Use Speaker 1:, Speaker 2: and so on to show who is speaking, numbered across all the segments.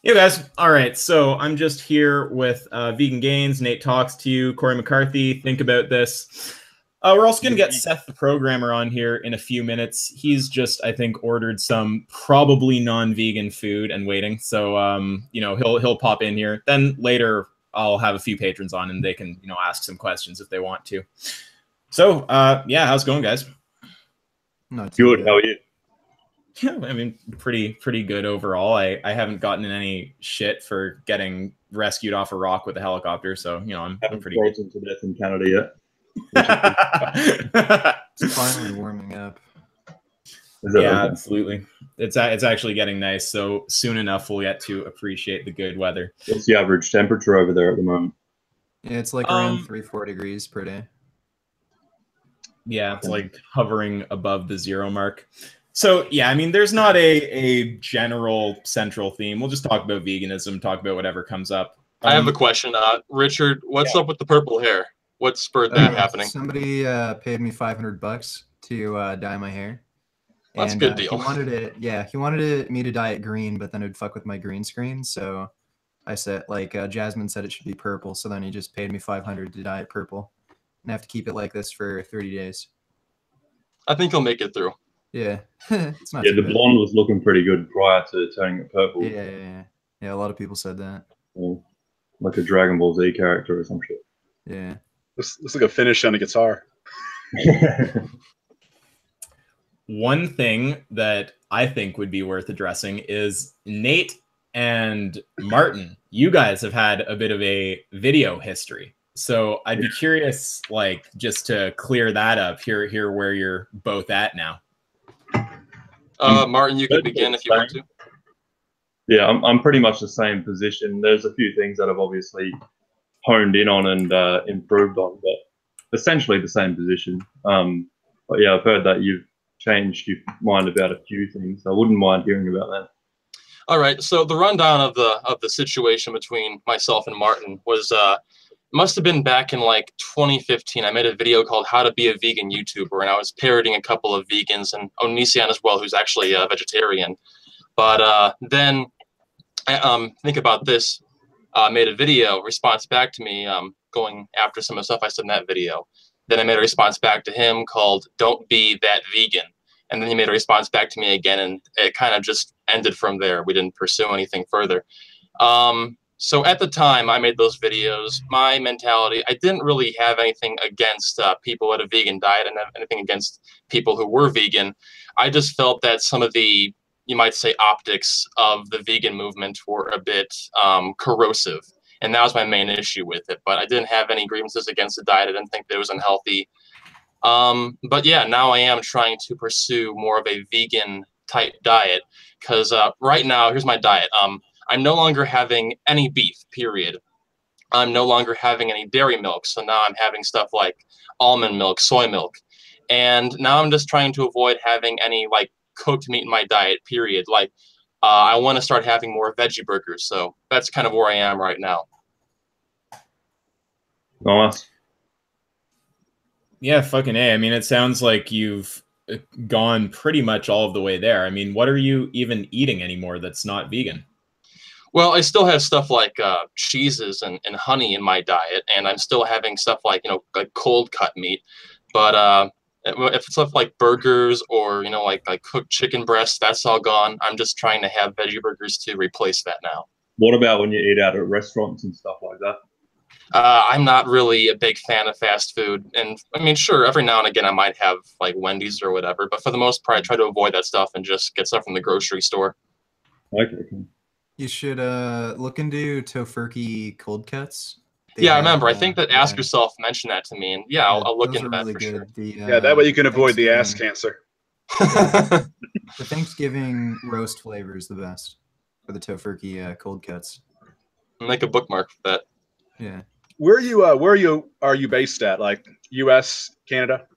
Speaker 1: You guys, all right. So I'm just here with Vegan Gains, Nate Talks to You, Cory McCarthy. Think about this. We're also going to get Seth the Programmer on here in a few minutes. He's just, I think, ordered some probably non-vegan food and waiting. So, he'll pop in here. Then later, I'll have a few patrons on, and they can, ask some questions if they want to. So, yeah, how's it going, guys?
Speaker 2: Not too good.
Speaker 3: How are you?
Speaker 1: Yeah, I mean, pretty good overall. I haven't gotten in any shit for getting rescued off a rock with a helicopter, so I'm pretty good.
Speaker 3: To death in Canada yet.
Speaker 2: It's finally warming up.
Speaker 1: Yeah, absolutely. It's actually getting nice. So soon enough, we'll get to appreciate the good weather.
Speaker 3: What's the average temperature over there at the moment?
Speaker 2: Yeah, it's like around 3-4 degrees per day.
Speaker 1: Yeah, it's like hovering above the 0 mark. So, yeah, I mean, there's not a general central theme. We'll just talk about veganism, talk about whatever comes up.
Speaker 4: I have a question. Richard, what's up with the purple hair? What spurred that happening?
Speaker 2: Somebody paid me $500 to dye my hair.
Speaker 4: That's a good deal.
Speaker 2: He wanted me to dye it green, but then it'd fuck with my green screen. So I said, Jasmine said it should be purple. So then he just paid me $500 to dye it purple. And I have to keep it like this for 30 days.
Speaker 4: I think he'll make it through.
Speaker 2: Yeah, it's not.
Speaker 3: Yeah, the blonde was looking pretty good prior to turning it purple.
Speaker 2: Yeah. A lot of people said that.
Speaker 3: Yeah. Like a Dragon Ball Z character or some shit.
Speaker 2: Yeah.
Speaker 5: Looks like a finish on a guitar.
Speaker 1: One thing that I think would be worth addressing is Nate and Martin. You guys have had a bit of a video history. So I'd be curious, just to clear that up, hear where you're both at now.
Speaker 4: Martin, you can begin if you want to.
Speaker 3: Yeah, I'm pretty much the same position. There's a few things that I've obviously honed in on and improved on, but essentially the same position. But yeah, I've heard that you've changed your mind about a few things. I wouldn't mind hearing about that.
Speaker 4: All right. So the rundown of the situation between myself and Martin was must have been back in 2015. I made a video called "How to Be a Vegan YouTuber," and I was parodying a couple of vegans and Onision as well, who's actually a vegetarian. But then Think About This made a video response back to me going after some of the stuff I said in that video. Then I made a response back to him called "Don't Be That Vegan," and then he made a response back to me again, and it kind of just ended from there. We didn't pursue anything further. So at the time I made those videos, my mentality, I didn't really have anything against people at a vegan diet and anything against people who were vegan. I just felt that some of the, you might say, optics of the vegan movement were a bit corrosive. And that was my main issue with it. But I didn't have any grievances against the diet. I didn't think that it was unhealthy. But yeah, now I am trying to pursue more of a vegan type diet because right now, here's my diet. I'm no longer having any beef, period. I'm no longer having any dairy milk. So now I'm having stuff like almond milk, soy milk. And now I'm just trying to avoid having any cooked meat in my diet, period. I want to start having more veggie burgers. So that's kind of where I am right now.
Speaker 3: Nice.
Speaker 1: Yeah, fucking A. I mean, it sounds like you've gone pretty much all of the way there. I mean, what are you even eating anymore that's not vegan?
Speaker 4: Well, I still have stuff like cheeses and honey in my diet, and I'm still having stuff like cold cut meat. But if it's stuff like burgers or like cooked chicken breasts, that's all gone. I'm just trying to have veggie burgers to replace that now.
Speaker 3: What about when you eat out at restaurants and stuff like that?
Speaker 4: I'm not really a big fan of fast food, and I mean, sure, every now and again I might have Wendy's or whatever, but for the most part, I try to avoid that stuff and just get stuff from the grocery store.
Speaker 3: Okay.
Speaker 2: You should look into tofurkey cold cuts.
Speaker 4: Yeah, I remember. I think that Ask Yourself mentioned that to me, and yeah, I'll look into that for sure.
Speaker 5: Yeah, that way you can avoid the ass cancer.
Speaker 2: The Thanksgiving roast flavor is the best for the tofurkey cold cuts.
Speaker 4: Make a bookmark for that.
Speaker 2: Yeah.
Speaker 5: Where are you based at? U.S., Canada?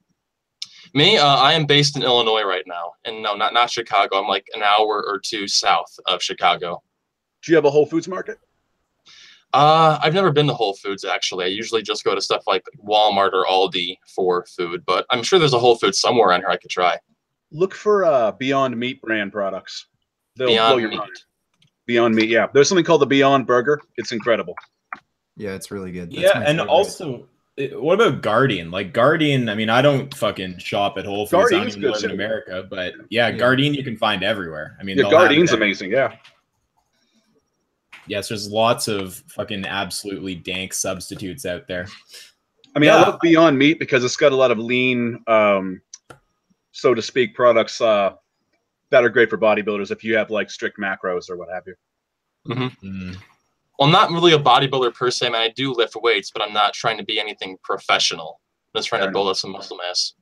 Speaker 4: Me, I am based in Illinois right now, and no, not Chicago. I'm an hour or two south of Chicago.
Speaker 5: Do you have a Whole Foods market?
Speaker 4: I've never been to Whole Foods, actually. I usually just go to stuff like Walmart or Aldi for food, but I'm sure there's a Whole Foods somewhere around here I could try.
Speaker 5: Look for Beyond Meat brand products. They'll blow your mind. Beyond Meat. Yeah, there's something called the Beyond Burger. It's incredible.
Speaker 2: Yeah, it's really good. That's
Speaker 1: Yeah,
Speaker 2: my
Speaker 1: and
Speaker 2: favorite.
Speaker 1: also, what about Guardian? Like Guardian, I mean, I don't fucking shop at Whole Foods. I don't
Speaker 5: Guardian's
Speaker 1: even
Speaker 5: good
Speaker 1: live in
Speaker 5: too.
Speaker 1: America, but yeah,
Speaker 2: Yeah.
Speaker 1: Guardian you can find everywhere. I mean,
Speaker 5: Yeah,
Speaker 1: they'll have
Speaker 5: Guardian's
Speaker 1: it
Speaker 5: amazing. Yeah.
Speaker 1: Yes, there's lots of fucking absolutely dank substitutes out there.
Speaker 5: I mean,
Speaker 1: Yeah.
Speaker 5: I love Beyond Meat because it's got a lot of lean, so to speak, products that are great for bodybuilders if you have like strict macros or what have you.
Speaker 4: Mm-hmm. Well, I'm not really a bodybuilder per se. I mean, I do lift weights, but I'm not trying to be anything professional. I'm just trying to build up some muscle mass.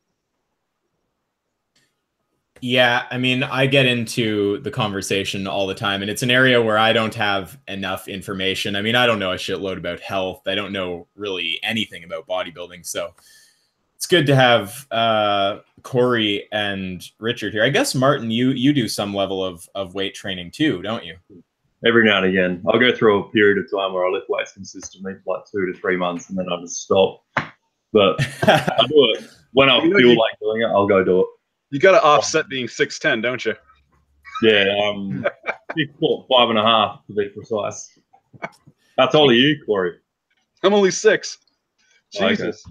Speaker 1: Yeah, I mean, I get into the conversation all the time, and it's an area where I don't have enough information. I mean, I don't know a shitload about health. I don't know really anything about bodybuilding. So it's good to have Cory and Richard here. I guess, Martin, you do some level of weight training too, don't you?
Speaker 3: Every now and again. I'll go through a period of time where I lift weights consistently for like 2 to 3 months, and then I just stop. But I do it when I feel like doing it. I'll go do it.
Speaker 5: You got to offset being 6'10", don't you?
Speaker 3: Yeah, 5.5 to be precise. How tall are you, Cory?
Speaker 5: I'm only 6.
Speaker 3: Okay.
Speaker 5: Jesus.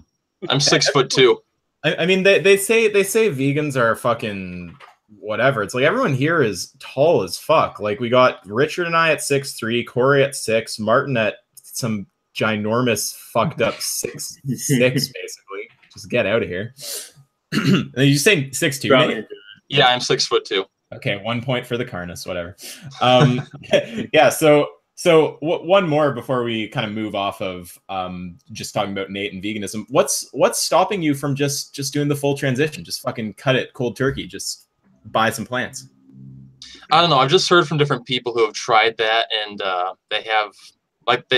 Speaker 4: I'm 6'2".
Speaker 1: I mean, they say vegans are fucking whatever. It's like everyone here is tall as fuck. Like we got Richard and I at 6'3", Cory at 6, Martin at some ginormous fucked up 6'6", basically. Just get out of here. You say 6'2", Nate?
Speaker 4: Yeah, I'm 6'2".
Speaker 1: Okay, 1 point for the Carnus, whatever. Yeah, so one more before we kind of move off of just talking about Nate and veganism. What's stopping you from just doing the full transition? Just fucking cut it cold turkey. Just buy some plants.
Speaker 4: I don't know. I've just heard from different people who have tried that, and they have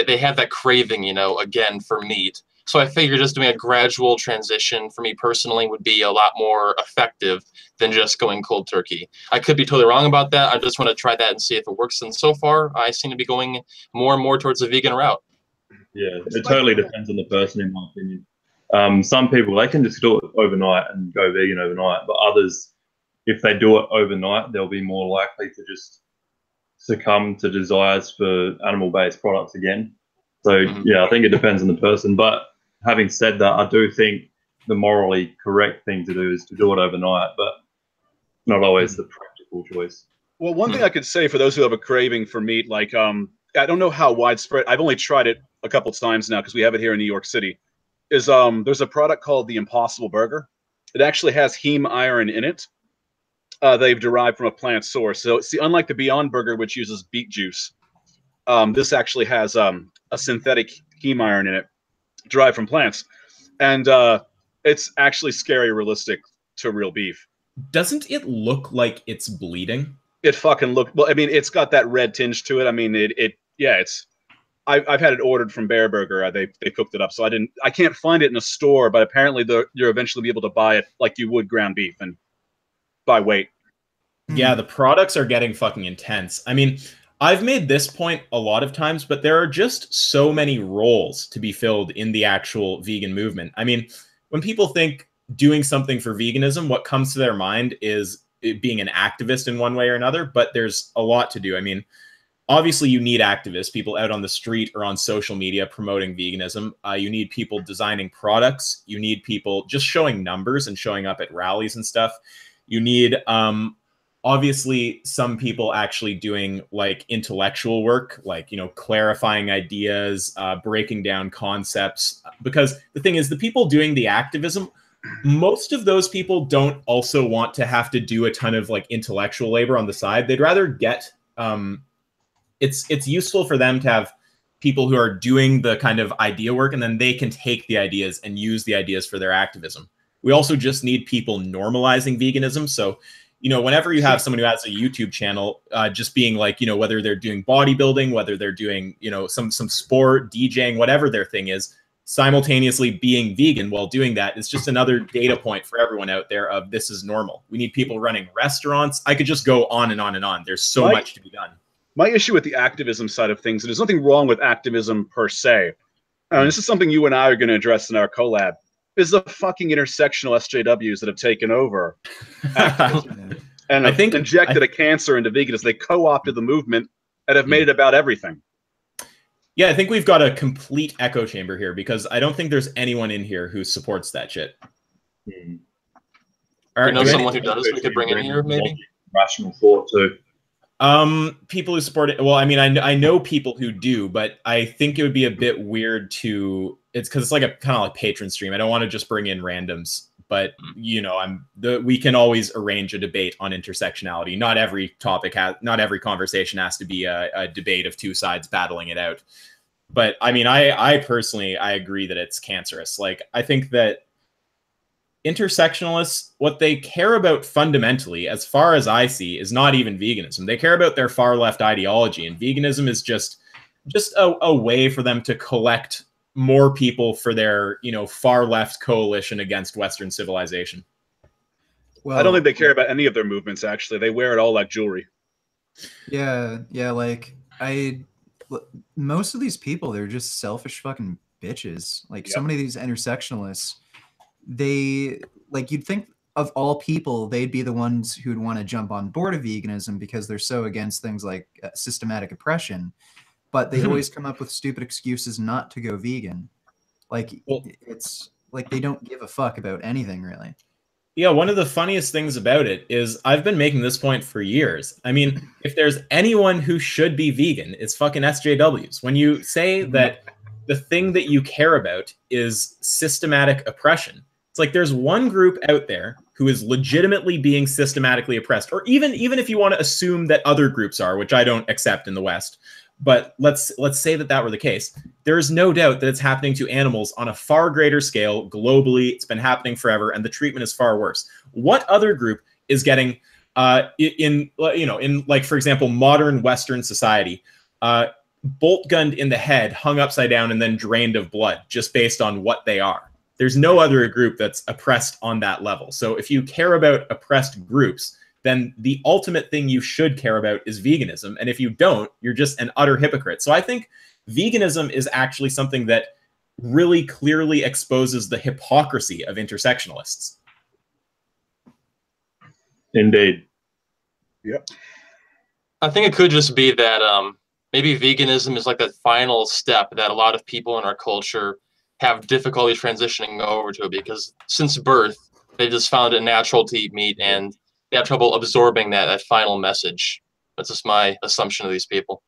Speaker 4: they have that craving, you know, again for meat. So I figure just doing a gradual transition for me personally would be a lot more effective than just going cold turkey. I could be totally wrong about that. I just want to try that and see if it works. And so far, I seem to be going more and more towards the vegan route.
Speaker 3: Yeah, it totally depends on the person, in my opinion. Some people, they can just do it overnight and go vegan overnight. But others, if they do it overnight, they'll be more likely to just succumb to desires for animal-based products again. So, yeah, I think it depends on the person. But having said that, I do think the morally correct thing to do is to do it overnight, but not always the practical choice.
Speaker 5: Well, one thing I could say for those who have a craving for meat, like I don't know how widespread. I've only tried it a couple times now because we have it here in New York City. Is there's a product called the Impossible Burger. It actually has heme iron in it. They've derived from a plant source. So see, unlike the Beyond Burger, which uses beet juice, this actually has a synthetic heme iron in it, derived from plants, and it's actually scary realistic to real beef.
Speaker 1: Doesn't it look like it's bleeding?
Speaker 5: It fucking look well. I mean, it's got that red tinge to it. I mean, yeah, it's. I've had it ordered from Bear Burger. They cooked it up, so I can't find it in a store, but apparently you'll eventually be able to buy it like you would ground beef and by weight.
Speaker 1: Yeah, the products are getting fucking intense. I mean, I've made this point a lot of times, but there are just so many roles to be filled in the actual vegan movement. I mean, when people think doing something for veganism, what comes to their mind is it being an activist in one way or another, but there's a lot to do. I mean, obviously you need activists, people out on the street or on social media promoting veganism. You need people designing products. You need people just showing numbers and showing up at rallies and stuff. You need, obviously, some people actually doing like intellectual work, like, you know, clarifying ideas, breaking down concepts. Because the thing is, the people doing the activism, most of those people don't also want to have to do a ton of like intellectual labor on the side. They'd rather get, it's useful for them to have people who are doing the kind of idea work, and then they can take the ideas and use the ideas for their activism. We also just need people normalizing veganism. So, you know, whenever you have someone who has a YouTube channel, just being like, you know, whether they're doing bodybuilding, whether they're doing, you know, some sport, DJing, whatever their thing is, simultaneously being vegan while doing that is just another data point for everyone out there of this is normal. We need people running restaurants. I could just go on and on and on. There's so much to be done.
Speaker 5: My issue with the activism side of things, and there's nothing wrong with activism per se, and this is something you and I are going to address in our collab, is the fucking intersectional SJWs that have taken over activism and I think injected a cancer into veganism. They co-opted the movement and have made it about everything.
Speaker 1: Yeah, I think we've got a complete echo chamber here because I don't think there's anyone in here who supports that shit.
Speaker 3: Hmm.
Speaker 4: You know someone who does we could bring in here, maybe?
Speaker 3: Rational thought, too.
Speaker 1: People who support it. Well, I mean, I know people who do, but I think it would be a bit weird to. It's because it's like a kind of like Patron stream. I don't want to just bring in randoms, but you know, we can always arrange a debate on intersectionality. Not every topic not every conversation has to be a debate of two sides battling it out. But I mean, I personally, I agree that it's cancerous. Like, I think that intersectionalists, what they care about fundamentally, as far as I see, is not even veganism. They care about their far left ideology, and veganism is just a way for them to collect more people for their, you know, far left coalition against Western civilization.
Speaker 5: Well, I don't think they care about any of their movements. Actually, they wear it all like jewelry.
Speaker 2: Yeah, like most of these people, they're just selfish fucking bitches. Like so many of these intersectionalists, they like, you'd think of all people, they'd be the ones who'd want to jump on board of veganism because they're so against things like systematic oppression, but they always come up with stupid excuses not to go vegan. Like, it's like they don't give a fuck about anything, really.
Speaker 1: Yeah, one of the funniest things about it is I've been making this point for years. I mean, if there's anyone who should be vegan, it's fucking SJWs. When you say that the thing that you care about is systematic oppression, it's like there's one group out there who is legitimately being systematically oppressed, or even if you want to assume that other groups are, which I don't accept in the West, but let's say that were the case. There is no doubt that it's happening to animals on a far greater scale globally. It's been happening forever, and the treatment is far worse. What other group is getting in like, for example, modern Western society, bolt gunned in the head, hung upside down, and then drained of blood just based on what they are? There's no other group that's oppressed on that level. So if you care about oppressed groups, then the ultimate thing you should care about is veganism. And if you don't, you're just an utter hypocrite. So I think veganism is actually something that really clearly exposes the hypocrisy of intersectionalists.
Speaker 3: Indeed.
Speaker 5: Yep.
Speaker 4: I think it could just be that maybe veganism is like the final step that a lot of people in our culture have difficulty transitioning over to, because since birth, they just found it natural to eat meat and they have trouble absorbing that final message. That's just my assumption of these people.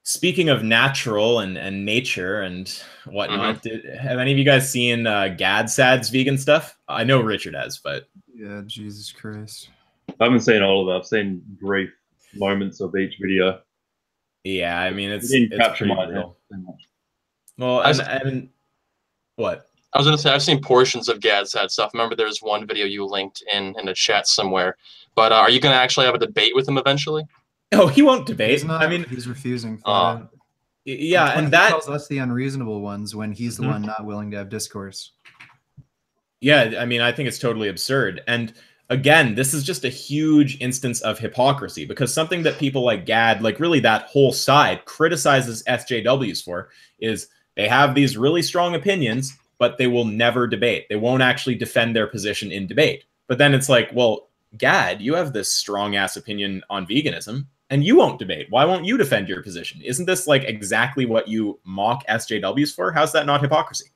Speaker 1: Speaking of natural and nature and whatnot, have any of you guys seen Gadsad's vegan stuff? I know Richard has, but...
Speaker 2: Yeah, Jesus Christ.
Speaker 3: I haven't seen all of it. I've seen brief moments of each video.
Speaker 1: Yeah, I mean, it's
Speaker 3: capture
Speaker 1: pretty
Speaker 3: my
Speaker 1: real.
Speaker 3: head.
Speaker 1: Well, I mean, what?
Speaker 4: I was going to say, I've seen portions of Gadsad stuff. Remember, there's one video you linked in the chat somewhere. But are you going to actually have a debate with him eventually?
Speaker 1: Oh, he won't debate.
Speaker 2: He's not,
Speaker 1: I mean,
Speaker 2: he's refusing.
Speaker 1: Yeah, and that
Speaker 2: calls us the unreasonable ones when he's the one not willing to have discourse.
Speaker 1: Yeah, I mean, I think it's totally absurd. And again, this is just a huge instance of hypocrisy, because something that people like Gad, like really that whole side, criticizes SJWs for is they have these really strong opinions, but they will never debate. They won't actually defend their position in debate. But then it's like, well, Gad, you have this strong ass opinion on veganism and you won't debate. Why won't you defend your position? Isn't this like exactly what you mock SJWs for? How's that not hypocrisy?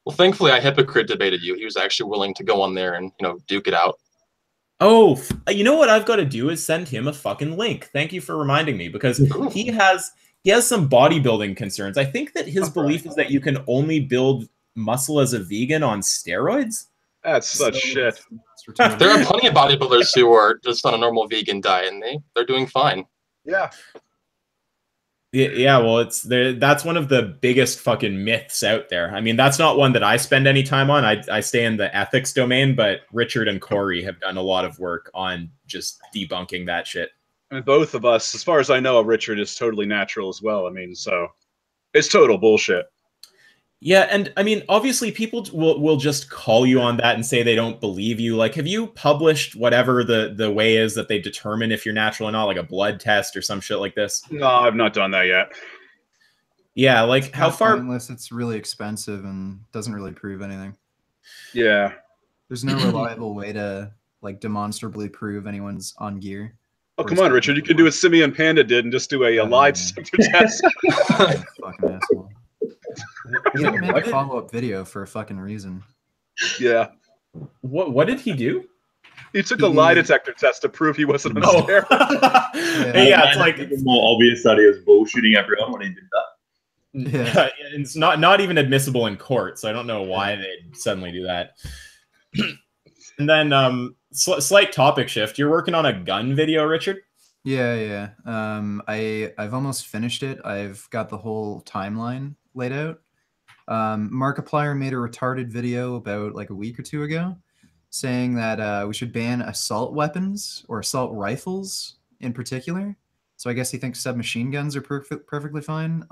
Speaker 4: Well, thankfully, I hypocrite debated you. He was actually willing to go on there and, duke it out.
Speaker 1: Oh, you know what I've got to do is send him a fucking link. Thank you for reminding me, because he has some bodybuilding concerns. I think that his belief is that you can only build muscle as a vegan on steroids.
Speaker 5: That's such shit.
Speaker 4: There are plenty of bodybuilders who are just on a normal vegan diet, and they're doing fine.
Speaker 5: Yeah.
Speaker 1: Yeah, well, that's one of the biggest fucking myths out there. I mean, that's not one that I spend any time on. I stay in the ethics domain, but Richard and Cory have done a lot of work on just debunking that shit.
Speaker 5: I mean, both of us, as far as I know, Richard is totally natural as well. I mean, so it's total bullshit.
Speaker 1: Yeah, and I mean, obviously people will just call you on that and say they don't believe you. Like, have you published whatever the way is that they determine if you're natural or not, like a blood test or some shit like this?
Speaker 5: No, I've not done that yet.
Speaker 1: Yeah, like
Speaker 2: it's
Speaker 1: how far?
Speaker 2: Pointless. It's really expensive and doesn't really prove anything.
Speaker 5: Yeah.
Speaker 2: There's no reliable way to like demonstrably prove anyone's on gear.
Speaker 5: Oh, come on, Richard. You can do what Simeon Panda did and just do a lie detector test.
Speaker 2: Fucking asshole. He didn't make a follow-up video for a fucking reason.
Speaker 5: Yeah.
Speaker 1: What did he do?
Speaker 5: He took a lie detector test to prove he wasn't on steroids.
Speaker 1: Yeah, it's like
Speaker 3: it's more obvious that he was bullshitting everyone when he did that.
Speaker 2: Yeah.
Speaker 1: It's not even admissible in court, so I don't know why they'd suddenly do that. And then slight topic shift. You're working on a gun video, Richard?
Speaker 2: Yeah. I've almost finished it. I've got the whole timeline laid out. Markiplier made a retarded video about like a week or two ago saying that we should ban assault weapons or assault rifles in particular. So I guess he thinks submachine guns are perfectly fine.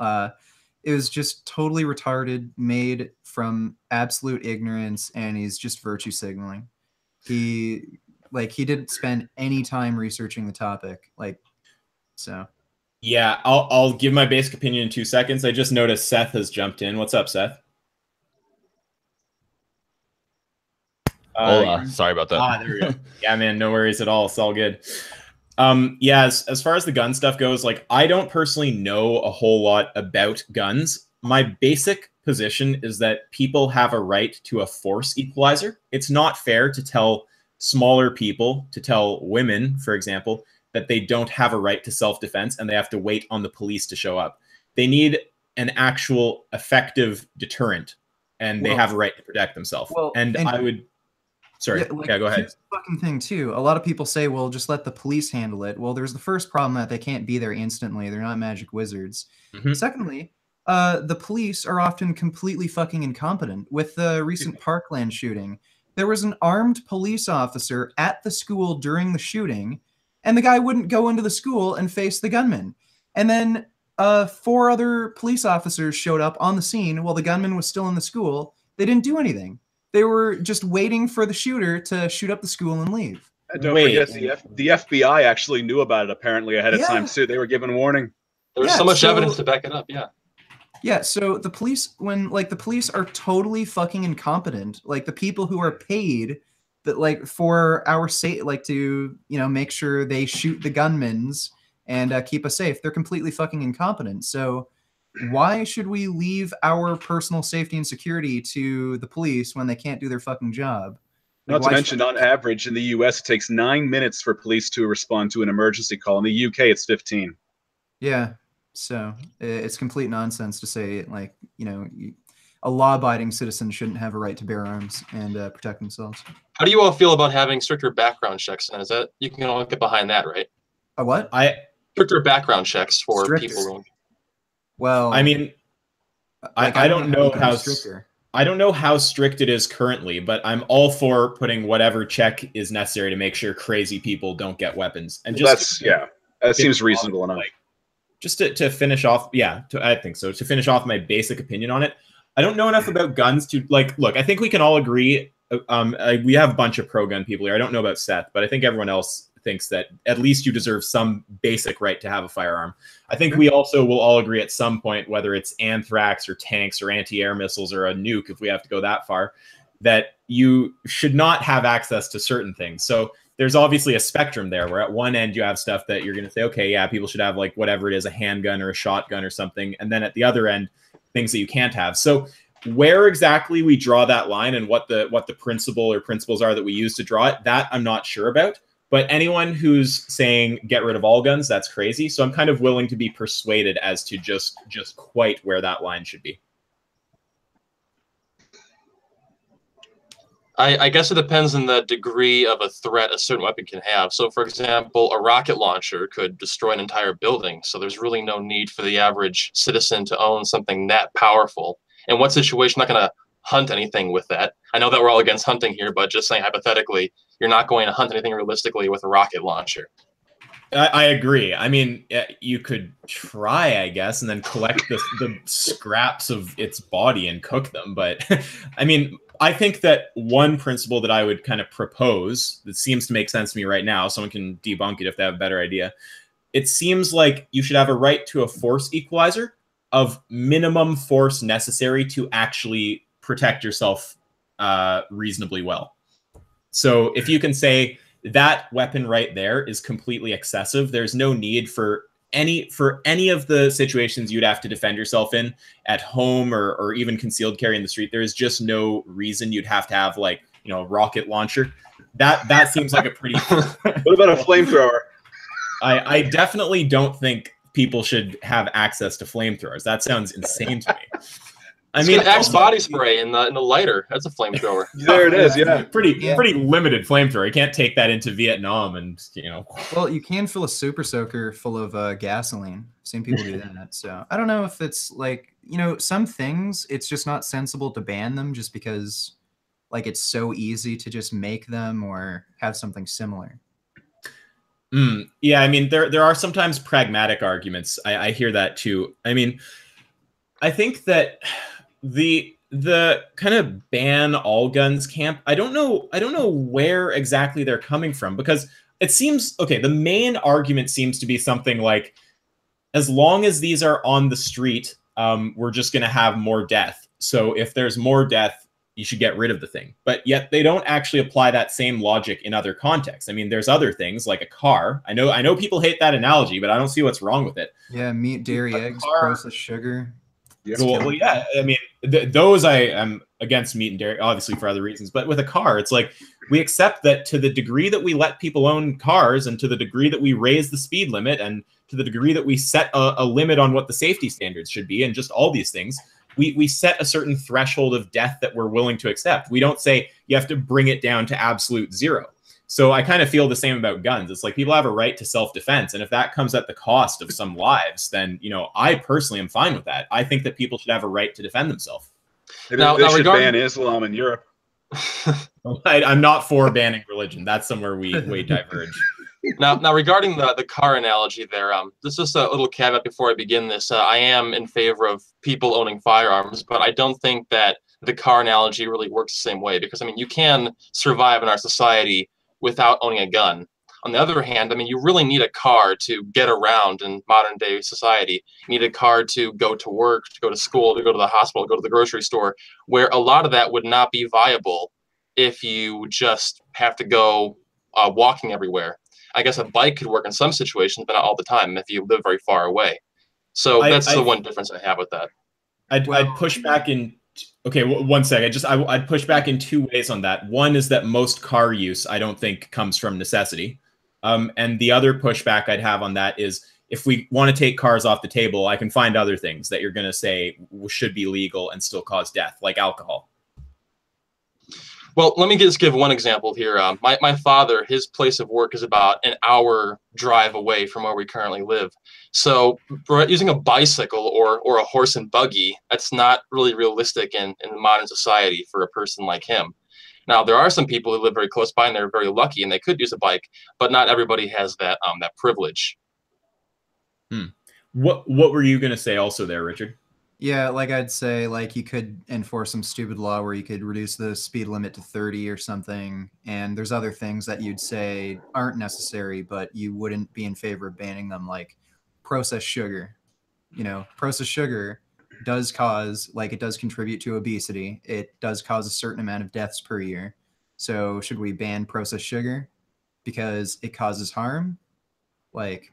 Speaker 2: It was just totally retarded, made from absolute ignorance, and he's just virtue signaling. He didn't spend any time researching the topic. So.
Speaker 1: Yeah, I'll give my basic opinion in 2 seconds. I just noticed Seth has jumped in. What's up, Seth?
Speaker 6: Hola. Sorry about that.
Speaker 1: There we go. Yeah, man, no worries at all. It's all good. Yeah, as far as the gun stuff goes, like, I don't personally know a whole lot about guns. My basic position is that people have a right to a force equalizer. It's not fair to tell smaller people, to tell women, for example, that they don't have a right to self-defense and they have to wait on the police to show up. They need an actual effective deterrent, and they have a right to protect themselves. And I would... Sorry. Yeah, go ahead.
Speaker 2: Here's the fucking thing, too. A lot of people say, well, just let the police handle it. Well, there's the first problem that they can't be there instantly. They're not magic wizards. Secondly, the police are often completely fucking incompetent. With the recent Parkland shooting, there was an armed police officer at the school during the shooting, and the guy wouldn't go into the school and face the gunman. And then 4 other police officers showed up on the scene while the gunman was still in the school. They didn't do anything. They were just waiting for the shooter to shoot up the school and leave.
Speaker 5: And don't forget, the FBI actually knew about it apparently ahead of time, too. They were given warning.
Speaker 4: There was so much evidence to back it up,
Speaker 2: Yeah, so the police, the police are totally fucking incompetent. Like, the people who are paid that, for our to, make sure they shoot the gunmans and keep us safe, they're completely fucking incompetent. So why should we leave our personal safety and security to the police when they can't do their fucking job?
Speaker 5: Not to mention, on average, in the U.S., it takes 9 minutes for police to respond to an emergency call. In the U.K., it's 15.
Speaker 2: Yeah, so it's complete nonsense to say, a law-abiding citizen shouldn't have a right to bear arms and protect themselves.
Speaker 4: How do you all feel about having stricter background checks? And is that, you can all get behind that, right?
Speaker 2: A what?
Speaker 4: Stricter background checks for people.
Speaker 2: Well,
Speaker 1: I mean, I don't know how stricter. I don't know how strict it is currently, but I'm all for putting whatever check is necessary to make sure crazy people don't get weapons. And just
Speaker 5: that seems reasonable enough.
Speaker 1: Just to finish off, I think so. To finish off my basic opinion on it, I don't know enough about guns to look. I think we can all agree. We have a bunch of pro-gun people here. I don't know about Seth, but I think everyone else thinks that at least you deserve some basic right to have a firearm. I think we also will all agree at some point, whether it's anthrax or tanks or anti-air missiles or a nuke, if we have to go that far, that you should not have access to certain things. So there's obviously a spectrum there where at one end you have stuff that you're going to say, okay, yeah, people should have whatever it is, a handgun or a shotgun or something. And then at the other end, things that you can't have. So where exactly we draw that line and what the principle or principles are that we use to draw it, that I'm not sure about. But anyone who's saying get rid of all guns, that's crazy. So I'm kind of willing to be persuaded as to just quite where that line should be.
Speaker 4: I guess it depends on the degree of a threat a certain weapon can have. So, for example, a rocket launcher could destroy an entire building. So there's really no need for the average citizen to own something that powerful. In what situation, I'm not going to hunt anything with that. I know that we're all against hunting here, but just saying hypothetically, you're not going to hunt anything realistically with a rocket launcher.
Speaker 1: I agree. I mean, you could try, I guess, and then collect the scraps of its body and cook them. But I mean, I think that one principle that I would kind of propose that seems to make sense to me right now, someone can debunk it if they have a better idea. It seems like you should have a right to a force equalizer of minimum force necessary to actually protect yourself reasonably well. So if you can say that weapon right there is completely excessive. There's no need for any of the situations you'd have to defend yourself in at home or even concealed carry in the street. There is just no reason you'd have to have, like, you know, a rocket launcher. That seems like a pretty
Speaker 5: What about a flamethrower?
Speaker 1: I definitely don't think people should have access to flamethrowers. That sounds insane to me. I mean,
Speaker 4: Axe body spray in the lighter. That's a flamethrower.
Speaker 5: There it is. Yeah,
Speaker 1: pretty limited flamethrower. You can't take that into Vietnam, and you know.
Speaker 2: Well, you can fill a super soaker full of gasoline. I've seen people do that. So I don't know if it's like, you know, some things it's just not sensible to ban them just because, like, it's so easy to just make them or have something similar.
Speaker 1: Yeah, I mean, there are sometimes pragmatic arguments. I hear that too. I mean, I think that the kind of ban all guns camp, I don't know where exactly they're coming from, because it seems, okay, the main argument seems to be something like, as long as these are on the street, we're just going to have more death. So if there's more death, you should get rid of the thing. But yet they don't actually apply that same logic in other contexts. I mean, there's other things like a car. I know people hate that analogy, but I don't see what's wrong with it.
Speaker 2: Yeah, meat, dairy, eggs, processed sugar.
Speaker 5: Yeah.
Speaker 1: Well, yeah, I mean, those I am against meat and dairy, obviously for other reasons. But with a car, it's like we accept that to the degree that we let people own cars, and to the degree that we raise the speed limit, and to the degree that we set a limit on what the safety standards should be, and just all these things, we set a certain threshold of death that we're willing to accept. We don't say you have to bring it down to absolute zero. So I kind of feel the same about guns. It's like people have a right to self-defense, and if that comes at the cost of some lives, then, you know, I personally am fine with that. I think that people should have a right to defend themselves.
Speaker 5: They should ban Islam in Europe.
Speaker 1: I'm not for banning religion. That's somewhere we diverge.
Speaker 4: Now, regarding the car analogy there, this is a little caveat before I begin this. I am in favor of people owning firearms, but I don't think that the car analogy really works the same way, because, I mean, you can survive in our society without owning a gun. On the other hand, I mean, you really need a car to get around in modern day society. You need a car to go to work, to go to school, to go to the hospital, go to the grocery store, where a lot of that would not be viable if you just have to go walking everywhere. I guess a bike could work in some situations, but not all the time if you live very far away. So that's the one difference I have with that.
Speaker 1: I'd push back in. Okay, one sec. I'd push back in two ways on that. One is that most car use, I don't think, comes from necessity. And the other pushback I'd have on that is, if we want to take cars off the table, I can find other things that you're going to say should be legal and still cause death, like alcohol.
Speaker 4: Well, let me just give one example here. My father, his place of work is about an hour drive away from where we currently live. So using a bicycle or a horse and buggy, that's not really realistic in modern society for a person like him. Now, there are some people who live very close by and they're very lucky and they could use a bike, but not everybody has that privilege.
Speaker 1: What were you going to say also there, Richard?
Speaker 2: Yeah, like I'd say, like, you could enforce some stupid law where you could reduce the speed limit to 30 or something. And there's other things that you'd say aren't necessary, but you wouldn't be in favor of banning them, like processed sugar. You know, processed sugar does cause, like, it does contribute to obesity. It does cause a certain amount of deaths per year. So should we ban processed sugar because it causes harm? Like,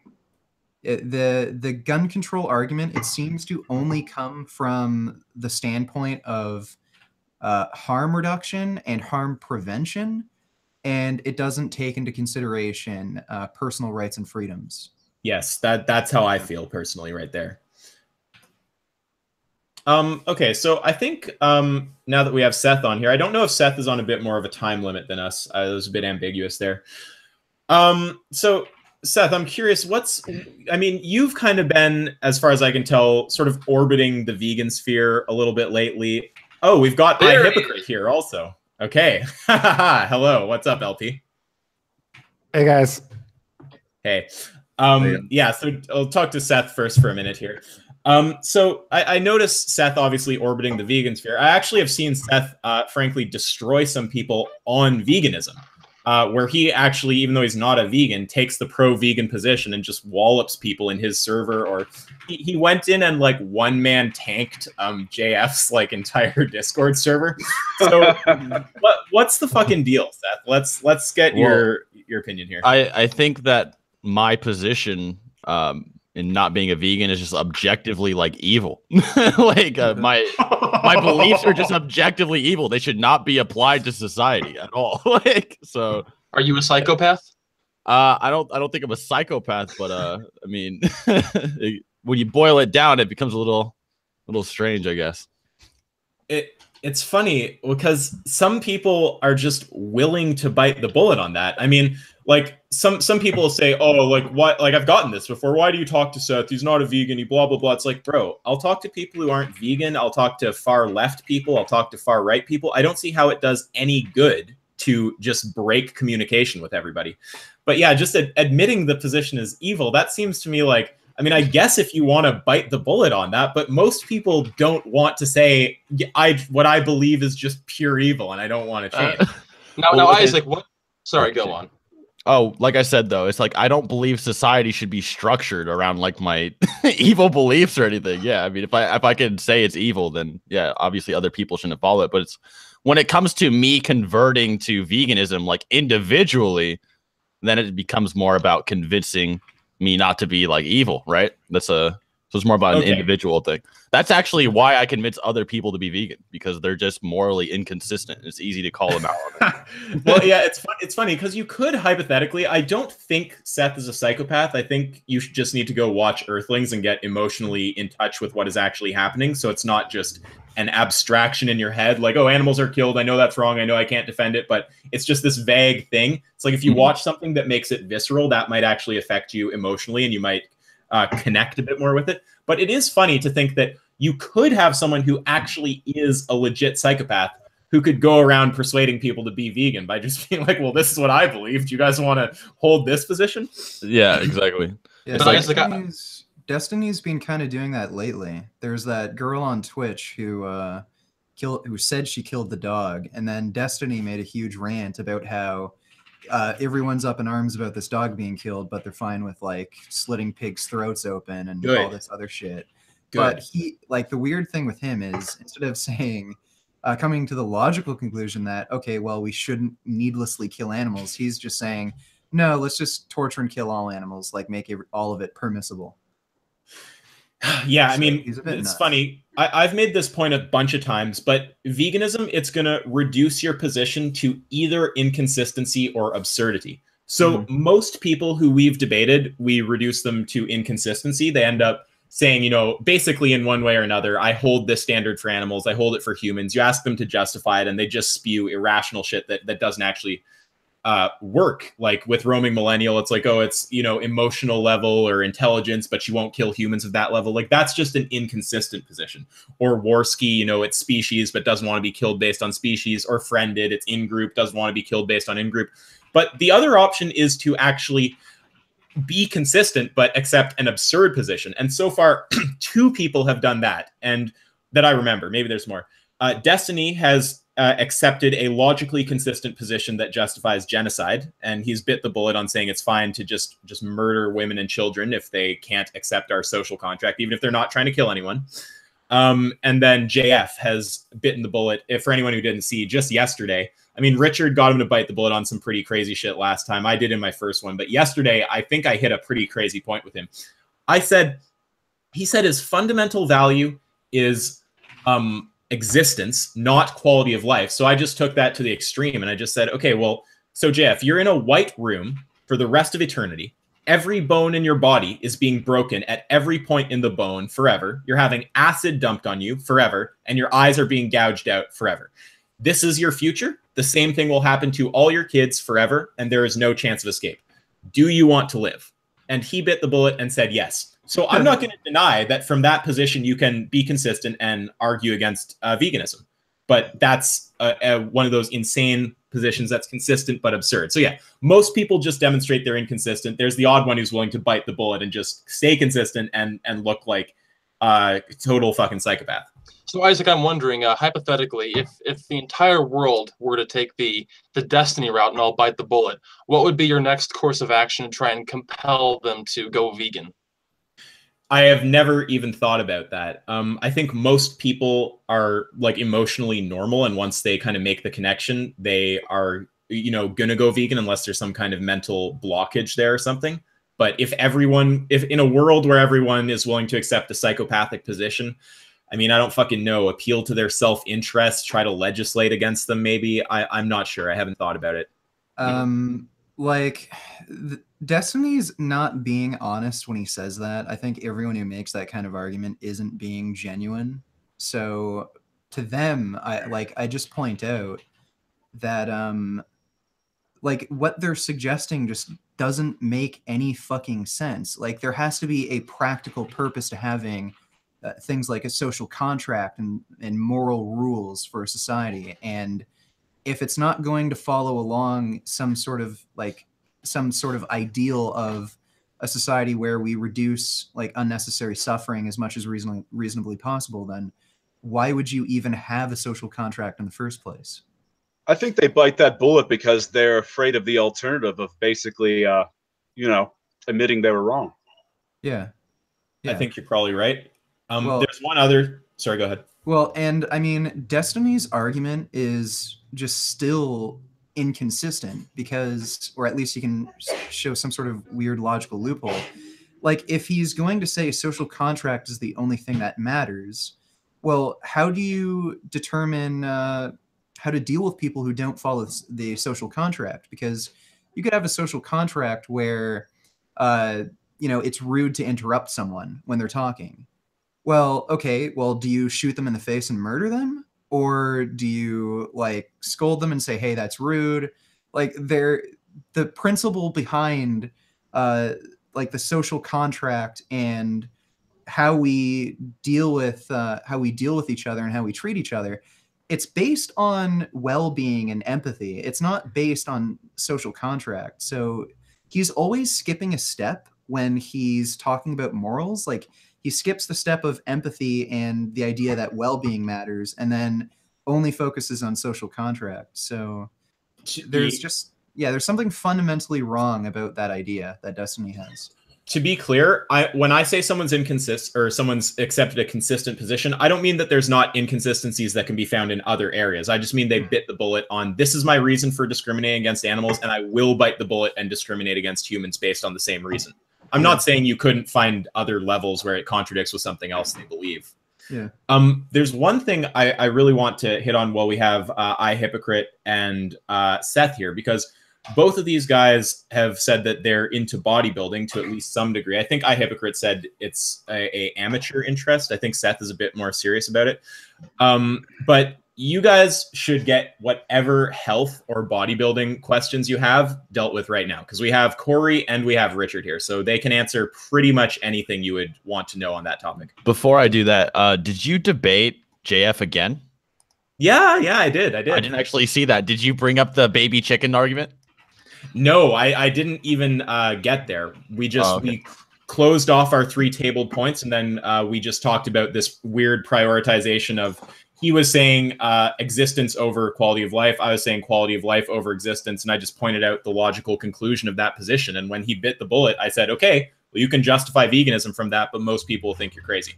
Speaker 2: the gun control argument, it seems to only come from the standpoint of harm reduction and harm prevention, and it doesn't take into consideration personal rights and freedoms.
Speaker 1: Yes, that's how I feel personally right there. Okay, so I think now that we have Seth on here, I don't know if Seth is on a bit more of a time limit than us. It was a bit ambiguous there. So Seth, I'm curious, I mean, you've kind of been, as far as I can tell, sort of orbiting the vegan sphere a little bit lately. Oh, we've got iHypocrite here also. Okay. Hello. What's up, LP?
Speaker 6: Hey, guys.
Speaker 1: Hey. Yeah, so I'll talk to Seth first for a minute here. So I noticed Seth obviously orbiting the vegan sphere. I actually have seen Seth, frankly, destroy some people on veganism. where he actually, even though he's not a vegan, takes the pro-vegan position and just wallops people in his server. Or he went in and like one-man tanked JF's like entire Discord server. So what's the fucking deal, Seth? Let's get your opinion here.
Speaker 7: I think that my position in not being a vegan is just objectively like evil. Like my beliefs are just objectively evil. They should not be applied to society at all. Like, so
Speaker 4: are you a psychopath?
Speaker 7: I don't think I'm a psychopath, but I mean, when you boil it down, it becomes a little strange, I guess.
Speaker 1: It's funny because some people are just willing to bite the bullet on that. I mean, like some people will say, "Oh, like what? Like I've gotten this before. Why do you talk to Seth? He's not a vegan. He blah blah blah." It's like, bro, I'll talk to people who aren't vegan. I'll talk to far left people. I'll talk to far right people. I don't see how it does any good to just break communication with everybody. But yeah, just admitting the position is evil. That seems to me like, I mean, I guess if you want to bite the bullet on that, but most people don't want to say, what I believe is just pure evil and I don't want to change.
Speaker 4: Now, Isaac, what? Sorry, go on.
Speaker 7: Oh, like I said, though, it's like I don't believe society should be structured around like my evil beliefs or anything. Yeah, I mean, if I can say it's evil, then yeah, obviously other people shouldn't follow it. But it's when it comes to me converting to veganism, like individually, then it becomes more about convincing me not to be like evil, right? So it's more about an individual thing. That's actually why I convince other people to be vegan, because they're just morally inconsistent. It's easy to call them out on it.
Speaker 1: Well, yeah, it's funny because you could hypothetically, I don't think Seth is a psychopath. I think you just need to go watch Earthlings and get emotionally in touch with what is actually happening. So it's not just an abstraction in your head, like, oh, animals are killed. I know that's wrong. I know I can't defend it, but it's just this vague thing. It's like if you watch something that makes it visceral, that might actually affect you emotionally and you might connect a bit more with it. But it is funny to think that you could have someone who actually is a legit psychopath who could go around persuading people to be vegan by just being like, well, this is what I believe. Do you guys want to hold this position?
Speaker 7: Yeah, exactly.
Speaker 2: Yeah, Destiny's been kind of doing that lately. There's that girl on Twitch who said she killed the dog, and then Destiny made a huge rant about how everyone's up in arms about this dog being killed, but they're fine with like slitting pigs' throats open and all this other shit. But the weird thing with him is, instead of saying, coming to the logical conclusion that, okay, well, we shouldn't needlessly kill animals, he's just saying, no, let's just torture and kill all animals, like make all of it permissible.
Speaker 1: Yeah, I mean, it's funny. I've made this point a bunch of times, but veganism, it's going to reduce your position to either inconsistency or absurdity. So most people who we've debated, we reduce them to inconsistency. They end up saying, you know, basically in one way or another, I hold this standard for animals, I hold it for humans. You ask them to justify it and they just spew irrational shit that doesn't actually work. Like with Roaming Millennial, it's like, oh, it's, you know, emotional level or intelligence, but you won't kill humans of that level. Like that's just an inconsistent position. Or Warski, you know, it's species but doesn't want to be killed based on species. Or Friended, it's in-group, doesn't want to be killed based on in-group. But the other option is to actually be consistent but accept an absurd position. And so far, 2 people have done that, and that I remember. Maybe there's more. Destiny has accepted a logically consistent position that justifies genocide, and he's bit the bullet on saying it's fine to just murder women and children if they can't accept our social contract, even if they're not trying to kill anyone. And then JF has bitten the bullet. If for anyone who didn't see, just yesterday, I mean, Richard got him to bite the bullet on some pretty crazy shit last time. I did in my first one, but yesterday I think I hit a pretty crazy point with him. He said his fundamental value is existence, not quality of life. So I just took that to the extreme and I just said, okay, well, so Jeff, you're in a white room for the rest of eternity. Every bone in your body is being broken at every point in the bone forever. You're having acid dumped on you forever, and your eyes are being gouged out forever. This is your future. The same thing will happen to all your kids forever, and there is no chance of escape. Do you want to live? And he bit the bullet and said yes. So I'm not going to deny that from that position, you can be consistent and argue against veganism. But that's one of those insane positions that's consistent but absurd. So yeah, most people just demonstrate they're inconsistent. There's the odd one who's willing to bite the bullet and just stay consistent and look like total fucking psychopath.
Speaker 4: So Isaac, I'm wondering, hypothetically, if the entire world were to take the destiny route and all bite the bullet, what would be your next course of action to try and compel them to go vegan?
Speaker 1: I have never even thought about that. I think most people are like emotionally normal, and once they kind of make the connection, they are, you know, gonna go vegan unless there's some kind of mental blockage there or something. But if in a world where everyone is willing to accept a psychopathic position, I mean, I don't fucking know, appeal to their self-interest, try to legislate against them, maybe. I'm not sure. I haven't thought about it.
Speaker 2: Like, Destiny's not being honest when he says that. I think everyone who makes that kind of argument isn't being genuine. So to them, I just point out that like what they're suggesting just doesn't make any fucking sense. Like, there has to be a practical purpose to having things like a social contract and moral rules for a society. And if it's not going to follow along some sort of ideal of a society where we reduce like unnecessary suffering as much as reasonably possible, then why would you even have a social contract in the first place?
Speaker 5: I think they bite that bullet because they're afraid of the alternative of basically, you know, admitting they were wrong.
Speaker 2: Yeah.
Speaker 1: I think you're probably right.
Speaker 2: Well,
Speaker 1: there's one other. Sorry, go ahead.
Speaker 2: Well, and I mean, Destiny's argument is just still inconsistent because, or at least you can show some sort of weird logical loophole. Like, if he's going to say social contract is the only thing that matters, well, how do you determine how to deal with people who don't follow the social contract? Because you could have a social contract where, you know, it's rude to interrupt someone when they're talking. Well, okay, well, do you shoot them in the face and murder them? Or do you, like, scold them and say, hey, that's rude? Like, the principle behind, like, the social contract and how we deal with each other and how we treat each other, it's based on well-being and empathy. It's not based on social contract. So he's always skipping a step when he's talking about morals. Like, he skips the step of empathy and the idea that well-being matters, and then only focuses on social contract. So there's something fundamentally wrong about that idea that Destiny has.
Speaker 1: To be clear, when I say someone's inconsistent or someone's accepted a consistent position, I don't mean that there's not inconsistencies that can be found in other areas. I just mean they bit the bullet on, this is my reason for discriminating against animals, and I will bite the bullet and discriminate against humans based on the same reason. I'm not saying you couldn't find other levels where it contradicts with something else they believe.
Speaker 2: Yeah.
Speaker 1: There's one thing I really want to hit on while we have iHypocrite and Seth here, because both of these guys have said that they're into bodybuilding to at least some degree. I think iHypocrite said it's a amateur interest. I think Seth is a bit more serious about it. But you guys should get whatever health or bodybuilding questions you have dealt with right now, because we have Cory and we have Richard here, so they can answer pretty much anything you would want to know on that topic.
Speaker 7: Before I do that, did you debate JF again?
Speaker 1: Yeah, I did. I
Speaker 7: didn't actually see that. Did you bring up the baby chicken argument?
Speaker 1: No, I didn't even get there. We closed off our 3 tabled points, and then we just talked about this weird prioritization of, he was saying existence over quality of life. I was saying quality of life over existence. And I just pointed out the logical conclusion of that position. And when he bit the bullet, I said, okay, well, you can justify veganism from that, but most people think you're crazy.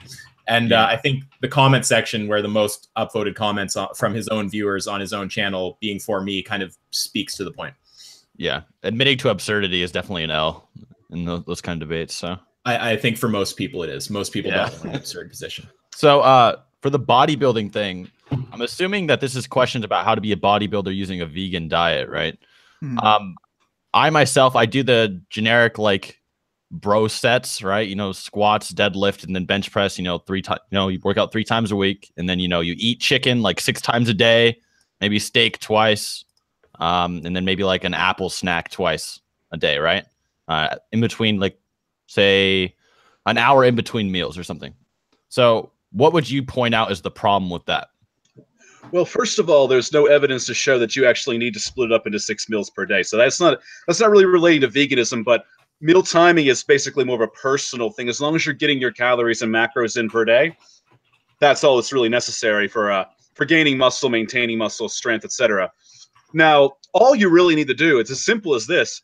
Speaker 1: And I think the comment section, where the most upvoted comments from his own viewers on his own channel being for me, kind of speaks to the point.
Speaker 7: Yeah. Admitting to absurdity is definitely an L in those kind of debates. So
Speaker 1: I think for most people it is. Most people don't want an absurd position.
Speaker 7: So, for the bodybuilding thing, I'm assuming that this is questions about how to be a bodybuilder using a vegan diet, right? I myself, I do the generic like bro sets, right? You know, squats, deadlift, and then bench press. You know, 3 times. You know, you work out 3 times a week, and then you eat chicken like 6 times a day, maybe steak twice, and then maybe like an apple snack twice a day, right? In between, like, say, an hour in between meals or something. So what would you point out as the problem with that?
Speaker 5: Well, first of all, there's no evidence to show that you actually need to split it up into 6 meals per day. So that's not really relating to veganism. But meal timing is basically more of a personal thing. As long as you're getting your calories and macros in per day, that's all that's really necessary for gaining muscle, maintaining muscle strength, etc. Now, all you really need to do, it's as simple as this,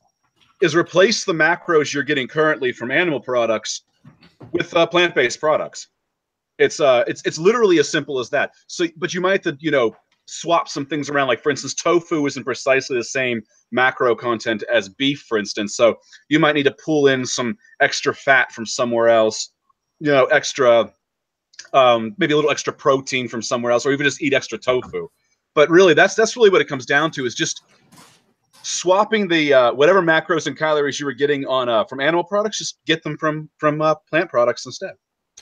Speaker 5: is replace the macros you're getting currently from animal products with plant-based products. It's literally as simple as that. So, but you might have to, swap some things around. Like, for instance, tofu isn't precisely the same macro content as beef, for instance. So you might need to pull in some extra fat from somewhere else, extra, maybe a little extra protein from somewhere else, or even just eat extra tofu. But really, that's really what it comes down to, is just swapping the whatever macros and calories you were getting on from animal products, just get them from plant products instead.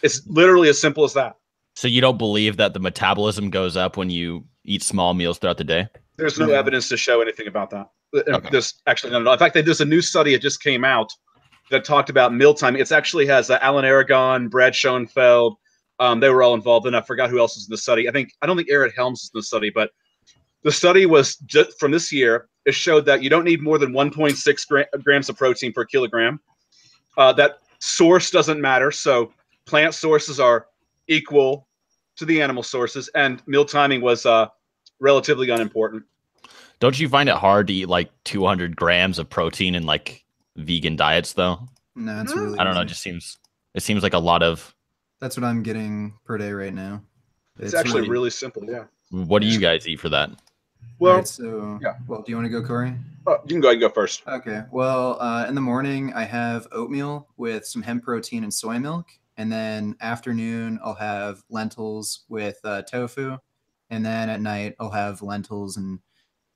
Speaker 5: It's literally as simple as that.
Speaker 7: So you don't believe that the metabolism goes up when you eat small meals throughout the day?
Speaker 5: There's no evidence to show anything about that. Okay. There's actually no. In fact, there's a new study that just came out that talked about meal timing. It actually has Alan Aragon, Brad Schoenfeld. They were all involved, and I forgot who else was in the study. I don't think Eric Helms is in the study, but the study was just from this year. It showed that you don't need more than 1.6 grams of protein per kilogram. That source doesn't matter. So plant sources are equal to the animal sources, and meal timing was relatively unimportant.
Speaker 7: Don't you find it hard to eat like 200 grams of protein in like vegan diets, though?
Speaker 2: No, it's really
Speaker 7: I don't know. It seems like a lot of.
Speaker 2: That's what I'm getting per day right now.
Speaker 5: It's actually really simple. Yeah.
Speaker 7: What do you guys eat for that?
Speaker 2: Well, right, so yeah. Well, do you want to go, Cory?
Speaker 5: You can go ahead and go first.
Speaker 2: Okay. Well, in the morning I have oatmeal with some hemp protein and soy milk. And then afternoon, I'll have lentils with tofu. And then at night, I'll have lentils and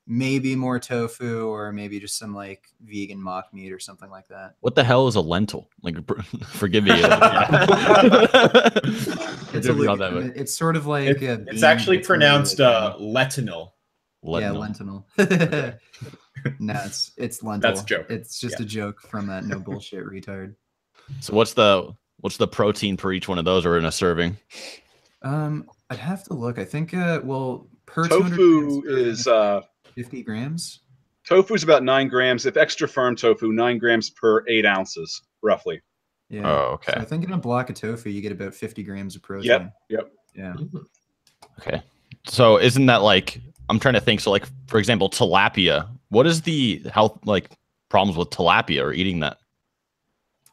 Speaker 2: maybe more tofu, or maybe just some like vegan mock meat or something like that.
Speaker 7: What the hell is a lentil? Like, forgive me.
Speaker 2: It's sort of like
Speaker 1: it's actually pronounced lentinol.
Speaker 2: Yeah, lentinol. No, it's lentil.
Speaker 1: That's a joke.
Speaker 2: It's just a joke from that no bullshit retard.
Speaker 7: So what's the protein per each one of those, or in a serving?
Speaker 2: I'd have to look. I think per
Speaker 5: tofu is
Speaker 2: 50 grams.
Speaker 5: Tofu is about 9 grams. If extra firm tofu, 9 grams per 8 ounces, roughly.
Speaker 2: Yeah.
Speaker 7: Oh, okay.
Speaker 2: So I think in a block of tofu, you get about 50 grams of protein.
Speaker 5: Yep.
Speaker 2: Yeah.
Speaker 7: Okay. So isn't that like, I'm trying to think. So like, for example, tilapia, what is the health, like problems with tilapia or eating that?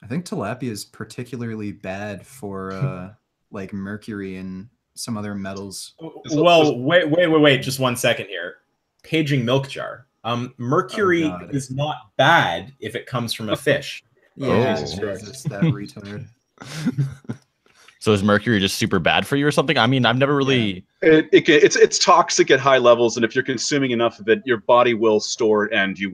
Speaker 2: I think tilapia is particularly bad for like mercury and some other metals.
Speaker 1: Well, wait, just 1 second here. Paging milk jar. Mercury is not bad if it comes from a fish.
Speaker 2: Yeah, it's that retard.
Speaker 7: So is mercury just super bad for you or something? I mean, I've never really.
Speaker 5: Yeah. It's toxic at high levels, and if you're consuming enough of it, your body will store it, and you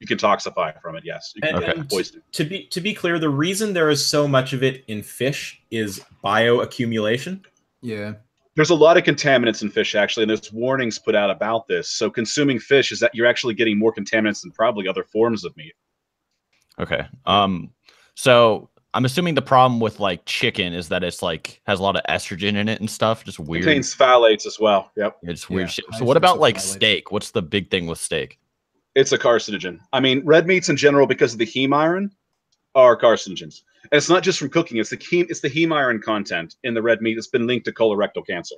Speaker 5: can toxify from it. Yes.
Speaker 1: And to be clear, the reason there is so much of it in fish is bioaccumulation.
Speaker 2: Yeah.
Speaker 5: There's a lot of contaminants in fish, actually, and there's warnings put out about this. So consuming fish is that you're actually getting more contaminants than probably other forms of meat.
Speaker 7: Okay. So I'm assuming the problem with like chicken is that it's like has a lot of estrogen in it and stuff. Just weird.
Speaker 5: Contains phthalates as well. Yep.
Speaker 7: It's weird shit. So what about like steak? What's the big thing with steak?
Speaker 5: It's a carcinogen. I mean, red meats in general, because of the heme iron, are carcinogens. And it's not just from cooking. It's the heme iron content in the red meat that's been linked to colorectal cancer.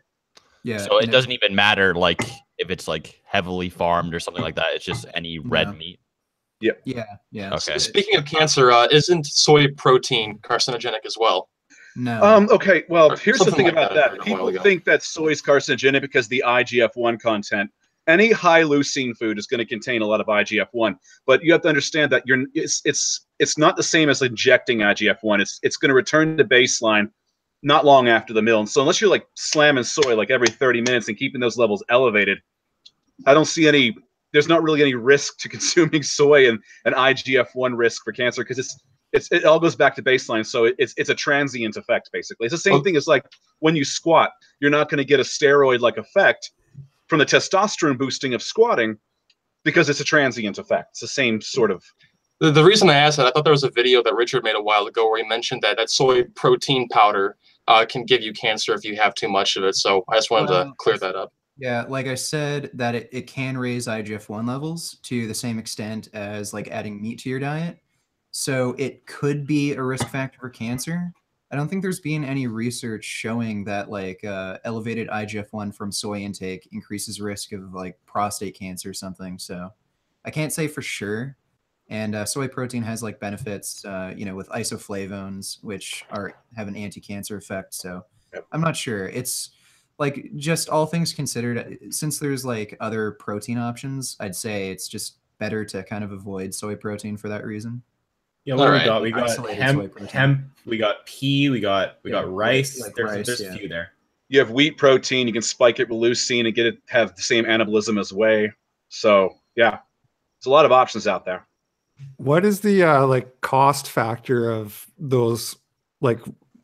Speaker 2: Yeah.
Speaker 7: So it doesn't even matter like if it's like heavily farmed or something like that. It's just any red meat.
Speaker 5: Yep.
Speaker 2: Yeah.
Speaker 7: Okay.
Speaker 4: Speaking of cancer, isn't soy protein carcinogenic as well?
Speaker 2: No.
Speaker 5: Okay. Well, here's the thing
Speaker 4: like
Speaker 5: about that. People think that soy is carcinogenic because of the IGF-1 content. Any high leucine food is going to contain a lot of IGF-1, but you have to understand that it's not the same as injecting IGF-1. It's going to return to baseline not long after the meal. And so unless you're like slamming soy like every 30 minutes and keeping those levels elevated, I don't see there's not really any risk to consuming soy and an IGF-1 risk for cancer, because it all goes back to baseline. So it's a transient effect, basically. It's the same thing as like when you squat, you're not going to get a steroid-like effect from the testosterone boosting of squatting because it's a transient effect. It's the same sort of.
Speaker 4: The reason I asked that, I thought there was a video that Richard made a while ago where he mentioned that soy protein powder can give you cancer if you have too much of it. So I just wanted to clear that up.
Speaker 2: Yeah, like I said, that it can raise IGF-1 levels to the same extent as like adding meat to your diet. So it could be a risk factor for cancer. I don't think there's been any research showing that like elevated IGF-1 from soy intake increases risk of like prostate cancer or something. So I can't say for sure. And soy protein has like benefits, you know, with isoflavones, which have an anti-cancer effect. So I'm not sure. It's like, just all things considered, since there's like other protein options, I'd say it's just better to kind of avoid soy protein for that reason.
Speaker 1: Yeah, what do we
Speaker 4: Alright.
Speaker 1: got? We got
Speaker 2: Isolated soy protein.
Speaker 1: hemp, we got pea, we got rice.
Speaker 2: like
Speaker 1: There's
Speaker 2: rice,
Speaker 1: a few there.
Speaker 5: You have wheat protein. You can spike it with leucine and get it have the same anabolism as whey. So yeah, there's a lot of options out there.
Speaker 6: What is the like cost factor of those like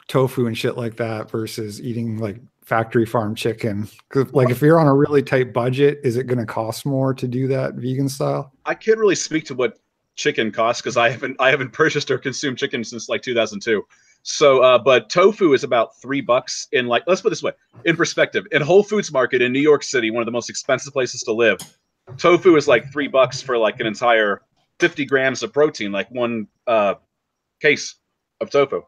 Speaker 6: tofu and shit like that versus eating like factory farm chicken? 'Cause, like, if you're on a really tight budget, is it going to cost more to do that vegan style?
Speaker 5: I can't really speak to what chicken costs because I haven't purchased or consumed chicken since like 2002. So, but tofu is about $3 in, like, let's put it this way, in perspective. In Whole Foods Market in New York City, one of the most expensive places to live, tofu is like $3 for like an entire 50 grams of protein, like one case of tofu.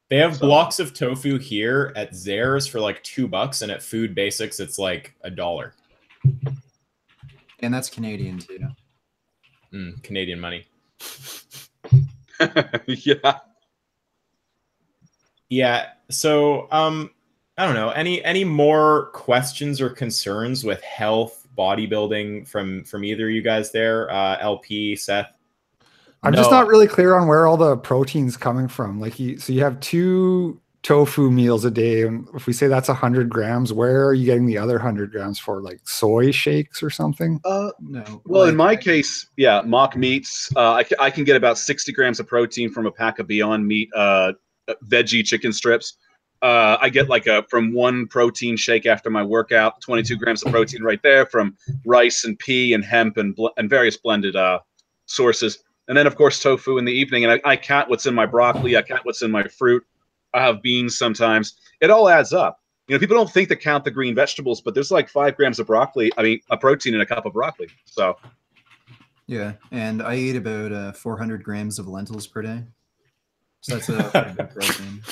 Speaker 1: They have blocks of tofu here at Zares for like $2, and at Food Basics it's like $1.
Speaker 2: And that's Canadian too.
Speaker 1: Canadian money.
Speaker 5: Yeah.
Speaker 1: Yeah. So I don't know. Any more questions or concerns with health, bodybuilding from either of you guys there? LP, Seth?
Speaker 6: I'm just not really clear on where all the protein's coming from. Like, so you have 2 tofu meals a day, and if we say that's 100 grams, where are you getting the other 100 grams for? Like soy shakes or something?
Speaker 2: No.
Speaker 5: Well,
Speaker 2: like,
Speaker 5: in my case, yeah, mock meats. I can get about 60 grams of protein from a pack of Beyond Meat veggie chicken strips. I get like from one protein shake after my workout, 22 grams of protein right there from rice and pea and hemp and various blended sources. And then, of course, tofu in the evening. And I count what's in my broccoli. I count what's in my fruit. I have beans sometimes. It all adds up. You know, people don't think to count the green vegetables, but there's like 5 grams of broccoli. I mean, a protein in a cup of broccoli. So,
Speaker 2: yeah, and I eat about 400 grams of lentils per day. So that's a pretty good protein.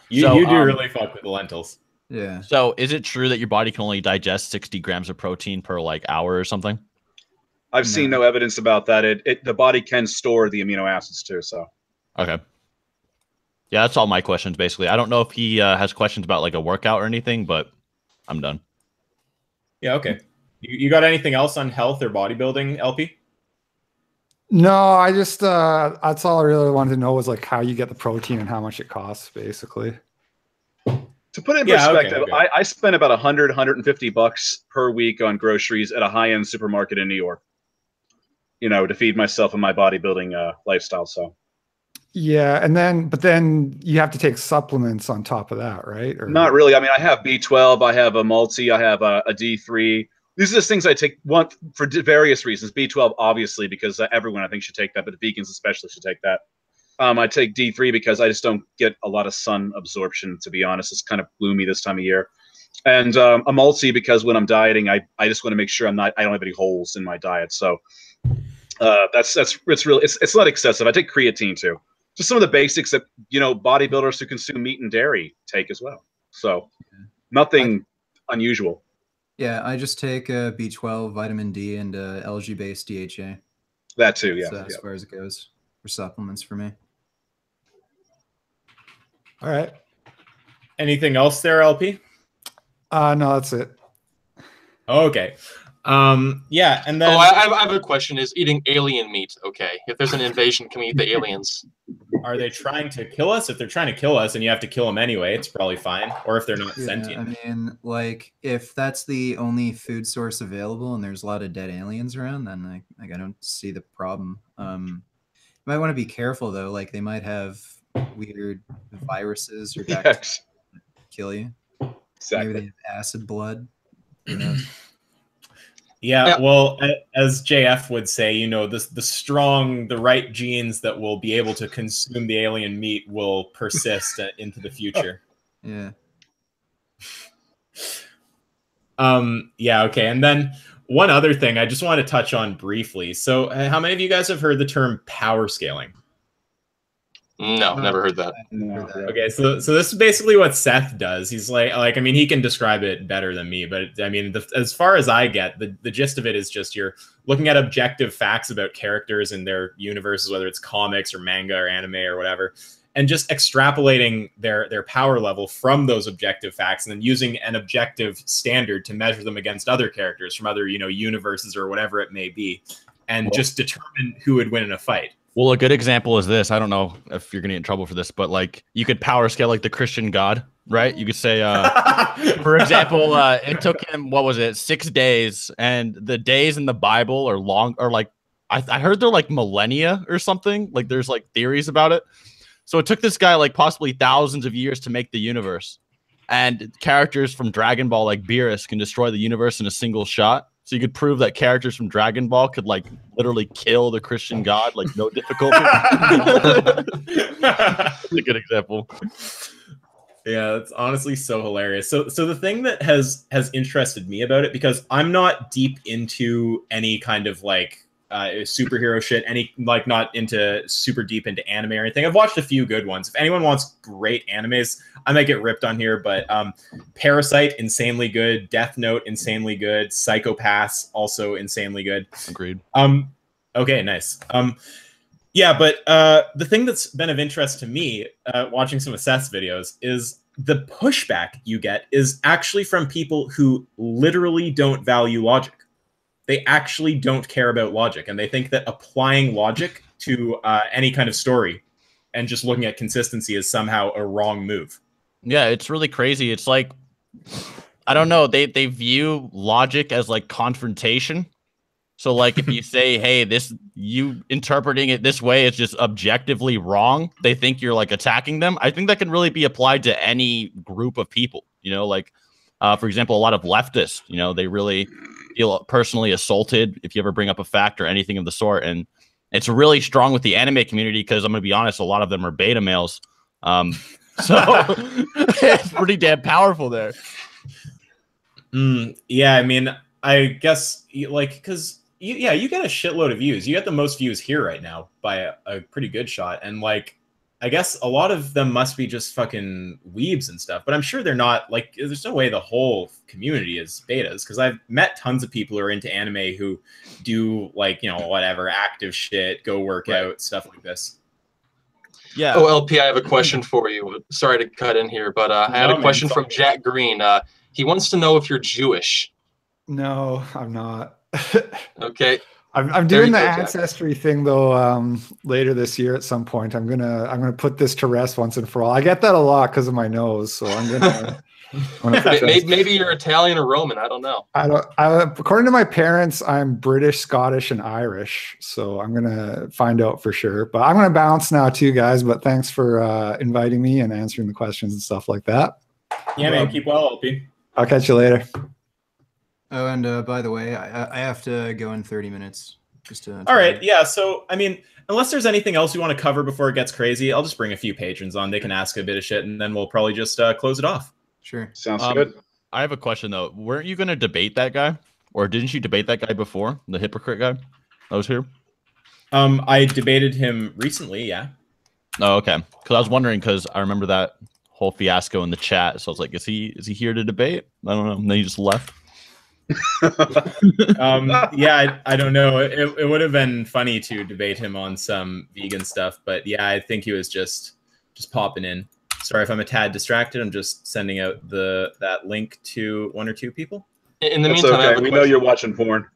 Speaker 1: You do really fuck with the lentils.
Speaker 2: Yeah.
Speaker 7: So is it true that your body can only digest 60 grams of protein per like hour or something?
Speaker 5: I've seen no evidence about that. The body can store the amino acids too. So,
Speaker 7: okay. Yeah, that's all my questions basically. I don't know if he has questions about like a workout or anything, but I'm done.
Speaker 1: Yeah, okay. You got anything else on health or bodybuilding, LP?
Speaker 6: No, I just that's all I really wanted to know was like how you get the protein and how much it costs, basically.
Speaker 5: to put it in perspective, okay. I spend about $100–150 per week on groceries at a high-end supermarket in New York. You know, to feed myself and my bodybuilding lifestyle. So.
Speaker 6: Yeah, but then you have to take supplements on top of that, right? Or...
Speaker 5: Not really. I mean, I have B12, I have a multi, I have a D3. These are just things I take for various reasons. B12, obviously, because everyone I think should take that, but the vegans especially should take that. I take D3 because I just don't get a lot of sun absorption, to be honest. It's kind of gloomy this time of year. And a multi because when I'm dieting, I just want to make sure I don't have any holes in my diet. So it's not excessive. I take creatine too. Just some of the basics that, you know, bodybuilders who consume meat and dairy take as well. So nothing unusual.
Speaker 2: Yeah, I just take B12, vitamin D, and algae-based DHA.
Speaker 5: That too, yeah.
Speaker 2: So as far as it goes for supplements for me.
Speaker 6: All right.
Speaker 1: Anything else there, LP?
Speaker 6: No, that's it.
Speaker 1: Okay. Yeah, and then...
Speaker 4: Oh, I have a question. Is eating alien meat okay? If there's an invasion, can we eat the aliens?
Speaker 1: Are they trying to kill us? If they're trying to kill us and you have to kill them anyway, it's probably fine. Or if they're not sentient.
Speaker 2: I mean, like, if that's the only food source available and there's a lot of dead aliens around, then I don't see the problem. You might want to be careful, though. Like, they might have weird viruses or bacteria that kill you.
Speaker 5: Exactly.
Speaker 2: Maybe they have acid blood. Who knows?
Speaker 1: Yeah, well, as JF would say, you know, the right genes that will be able to consume the alien meat will persist into the future.
Speaker 2: Yeah.
Speaker 1: Yeah, okay. And then one other thing I just want to touch on briefly. So how many of you guys have heard the term power scaling?
Speaker 4: No, never heard that.
Speaker 1: Okay, so this is basically what Seth does. He's like I mean, he can describe it better than me, but I mean, as far as I get, the gist of it is just you're looking at objective facts about characters and their universes, whether it's comics or manga or anime or whatever, and just extrapolating their power level from those objective facts, and then using an objective standard to measure them against other characters from other, universes or whatever it may be, and just determine who would win in a fight.
Speaker 7: Well, a good example is this. I don't know if you're going to get in trouble for this, but like you could power scale like the Christian God, right? You could say, for example, it took him, what was it, 6 days, and the days in the Bible are long, or like, I heard they're like millennia or something. Like there's like theories about it. So it took this guy like possibly thousands of years to make the universe. And characters from Dragon Ball like Beerus can destroy the universe in a single shot. So you could prove that characters from Dragon Ball could like literally kill the Christian God, like no difficulty. That's a good example.
Speaker 1: Yeah, it's honestly so hilarious. So the thing that has interested me about it, because I'm not deep into any kind of like superhero shit, not into super deep into anime or anything. I've watched a few good ones. If anyone wants great animes, I might get ripped on here, but Parasite, insanely good. Death Note, insanely good. Psycho Pass, also insanely good.
Speaker 7: Agreed.
Speaker 1: Okay, nice. Yeah, but the thing that's been of interest to me watching some of Seth's videos is the pushback you get is actually from people who literally don't value logic. They actually don't care about logic, and they think that applying logic to any kind of story and just looking at consistency is somehow a wrong move.
Speaker 7: Yeah, it's really crazy. It's like, I don't know, they view logic as like confrontation. So like if you say, hey, you interpreting it this way is just objectively wrong, they think you're like attacking them. I think that can really be applied to any group of people, like for example, a lot of leftists, they really feel personally assaulted if you ever bring up a fact or anything of the sort. And it's really strong with the anime community because I'm going to be honest, a lot of them are beta males. So it's pretty damn powerful there.
Speaker 1: Yeah, I mean, I guess like because you get a shitload of views. You get the most views here right now by a pretty good shot, and like I guess a lot of them must be just fucking weebs and stuff, but I'm sure they're not. Like, there's no way the whole community is betas, because I've met tons of people who are into anime who do like, whatever active shit, go work out, stuff like this.
Speaker 7: Yeah.
Speaker 4: Oh, LP, I have a question for you. Sorry to cut in here, but I had a question from Jack Green. He wants to know if you're Jewish.
Speaker 6: No, I'm not.
Speaker 4: Okay.
Speaker 6: I'm doing the ancestry thing though. Later this year at some point, I'm gonna put this to rest once and for all. I get that a lot because of my nose, so I'm gonna.
Speaker 4: Maybe you're Italian or Roman. I don't know.
Speaker 6: According to my parents, I'm British, Scottish, and Irish. So I'm gonna find out for sure. But I'm gonna bounce now too, guys. But thanks for inviting me and answering the questions and stuff like that.
Speaker 1: Yeah, man. Keep well, LP.
Speaker 6: I'll catch you later.
Speaker 2: Oh, and by the way, I have to go in 30 minutes. Just to.
Speaker 1: All right. Yeah. So, I mean, unless there's anything else you want to cover before it gets crazy, I'll just bring a few patrons on. They can ask a bit of shit, and then we'll probably just close it off.
Speaker 2: Sure.
Speaker 5: Sounds good.
Speaker 7: I have a question, though. Weren't you going to debate that guy? Or didn't you debate that guy before? The hypocrite guy that was here?
Speaker 1: I debated him recently, yeah.
Speaker 7: Oh, okay. Because I was wondering, because I remember that whole fiasco in the chat. So I was like, is he here to debate? I don't know. And then he just left.
Speaker 1: Yeah, I don't know. It would have been funny to debate him on some vegan stuff, but yeah, I think he was just popping in. Sorry if I'm a tad distracted. I'm just sending out that link to one or two people.
Speaker 4: In the
Speaker 5: That's
Speaker 4: meantime,
Speaker 5: okay. We know you're watching porn.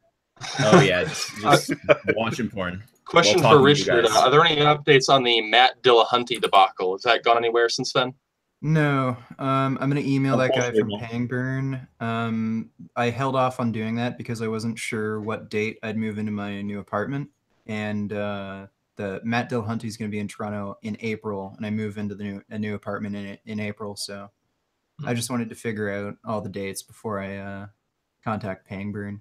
Speaker 1: Oh yeah, just watching porn.
Speaker 4: Question for Richard: are there any updates on the Matt Dillahunty debacle? Has that gone anywhere since then?
Speaker 2: No, I'm gonna email that guy from Pangburn. I held off on doing that because I wasn't sure what date I'd move into my new apartment, and the Matt Dillahunty is gonna be in Toronto in April, and I move into a new apartment in April. So I just wanted to figure out all the dates before I contact Pangburn.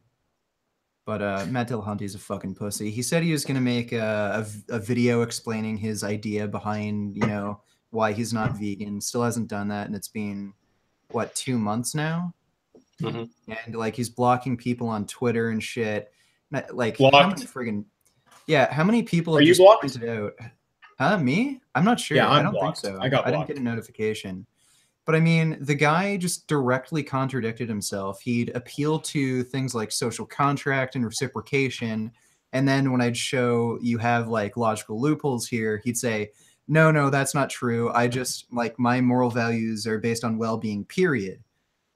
Speaker 2: But Matt Dillahunty is a fucking pussy. He said he was gonna make a video explaining his idea behind, why he's not vegan. Still hasn't done that, and it's been what, 2 months now? and like he's blocking people on Twitter and shit. Like
Speaker 1: Blocked?
Speaker 2: how many friggin' how many people
Speaker 1: Are
Speaker 2: have
Speaker 1: you
Speaker 2: just
Speaker 1: blocked?
Speaker 2: pointed out? Huh? Me? I'm not sure.
Speaker 1: Yeah,
Speaker 2: I
Speaker 1: I'm
Speaker 2: don't
Speaker 1: blocked.
Speaker 2: think so.
Speaker 1: I got
Speaker 2: didn't
Speaker 1: blocked.
Speaker 2: get a notification. But I mean, the guy just directly contradicted himself. He'd appeal to things like social contract and reciprocation. And then when I'd show you have like logical loopholes here, he'd say, no, that's not true. I just like my moral values are based on well-being, period.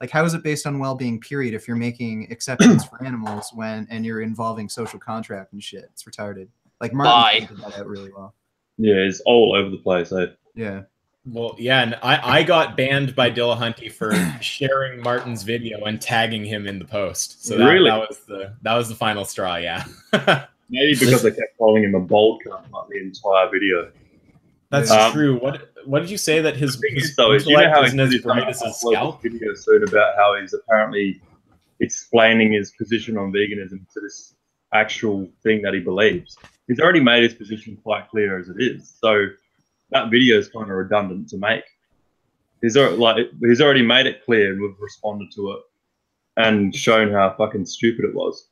Speaker 2: Like, how is it based on well-being, period, if you're making exceptions for animals and you're involving social contract and shit? It's retarded. Like, Martin did that out really well.
Speaker 3: Yeah, it's all over the place, eh?
Speaker 2: Yeah.
Speaker 1: Well, yeah, and I got banned by Dillahunty for sharing Martin's video and tagging him in the post. So that was the final straw, yeah.
Speaker 3: Maybe because they kept calling him a bold cunt like the entire video.
Speaker 1: That's true. What did you say that his
Speaker 3: intellect isn't as
Speaker 1: bright as his scalp?
Speaker 3: Video soon about how he's apparently explaining his position on veganism to this actual thing that he believes. He's already made his position quite clear as it is. So that video is kind of redundant to make. He's already made it clear, and we've responded to it and shown how fucking stupid it was.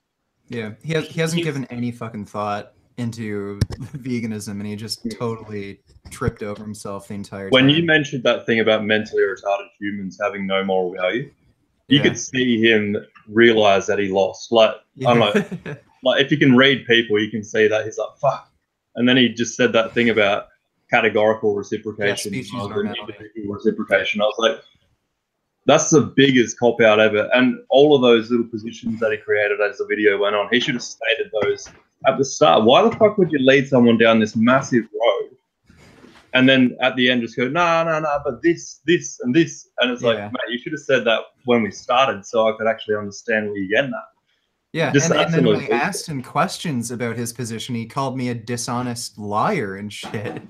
Speaker 2: Yeah, he hasn't given any fucking thought into veganism, and he just totally tripped over himself the entire time.
Speaker 3: When you mentioned that thing about mentally retarded humans having no moral value, you could see him realize that he lost. Like, I don't know, like if you can read people, you can see that he's like, fuck. And then he just said that thing about categorical reciprocation, individual reciprocation. I was like, that's the biggest cop out ever. And all of those little positions that he created as the video went on, he should have stated those at the start. Why the fuck would you lead someone down this massive road and then at the end just go, no, but this, and this. And it's like, mate, you should have said that when we started so I could actually understand what you're getting at.
Speaker 2: Yeah, and then when I asked him questions about his position, he called me a dishonest liar and shit.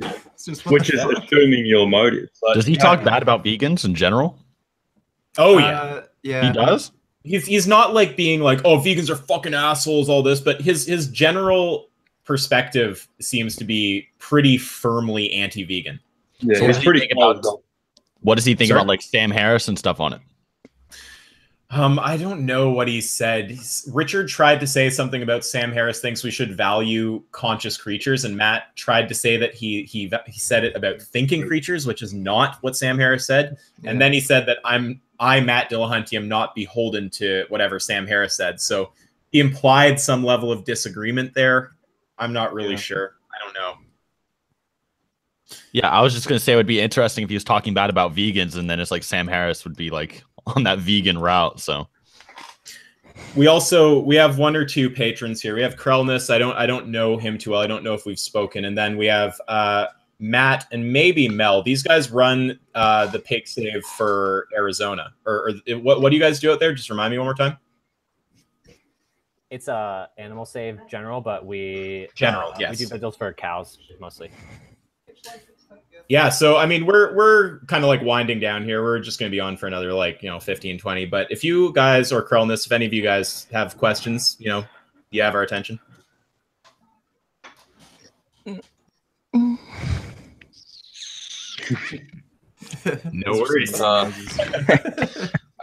Speaker 3: Which is assuming your motives. Like,
Speaker 7: does he talk bad about vegans in general?
Speaker 1: Oh, yeah.
Speaker 2: Yeah.
Speaker 7: He does?
Speaker 1: He's not like being like, oh, vegans are fucking assholes, all this, but his general perspective seems to be pretty firmly anti-vegan.
Speaker 3: Yeah,
Speaker 7: so
Speaker 3: he's pretty
Speaker 7: what does he think about like Sam Harris and stuff on it?
Speaker 1: I don't know what he said. Richard tried to say something about Sam Harris thinks we should value conscious creatures, and Matt tried to say that he said it about thinking creatures, which is not what Sam Harris said. Yeah. And then he said that I, Matt Dillahunty, am not beholden to whatever Sam Harris said. So he implied some level of disagreement there. I'm not really sure. I don't know.
Speaker 7: Yeah, I was just going to say it would be interesting if he was talking bad about vegans, and then it's like Sam Harris would be like on that vegan route. So
Speaker 1: we have one or two patrons here. We have Krellness. I don't know him too well. I don't know if we've spoken. And then we have Matt and maybe Mel. These guys run the Pig Save for Arizona. Or what do you guys do out there? Just remind me one more time.
Speaker 8: It's animal save general, but we
Speaker 1: yes.
Speaker 8: we do vigils for cows mostly.
Speaker 1: Yeah, so I mean we're kind of like winding down here. We're just going to be on for another 15, 20. But if you guys or Krellness, if any of you guys have questions, you have our attention. No worries.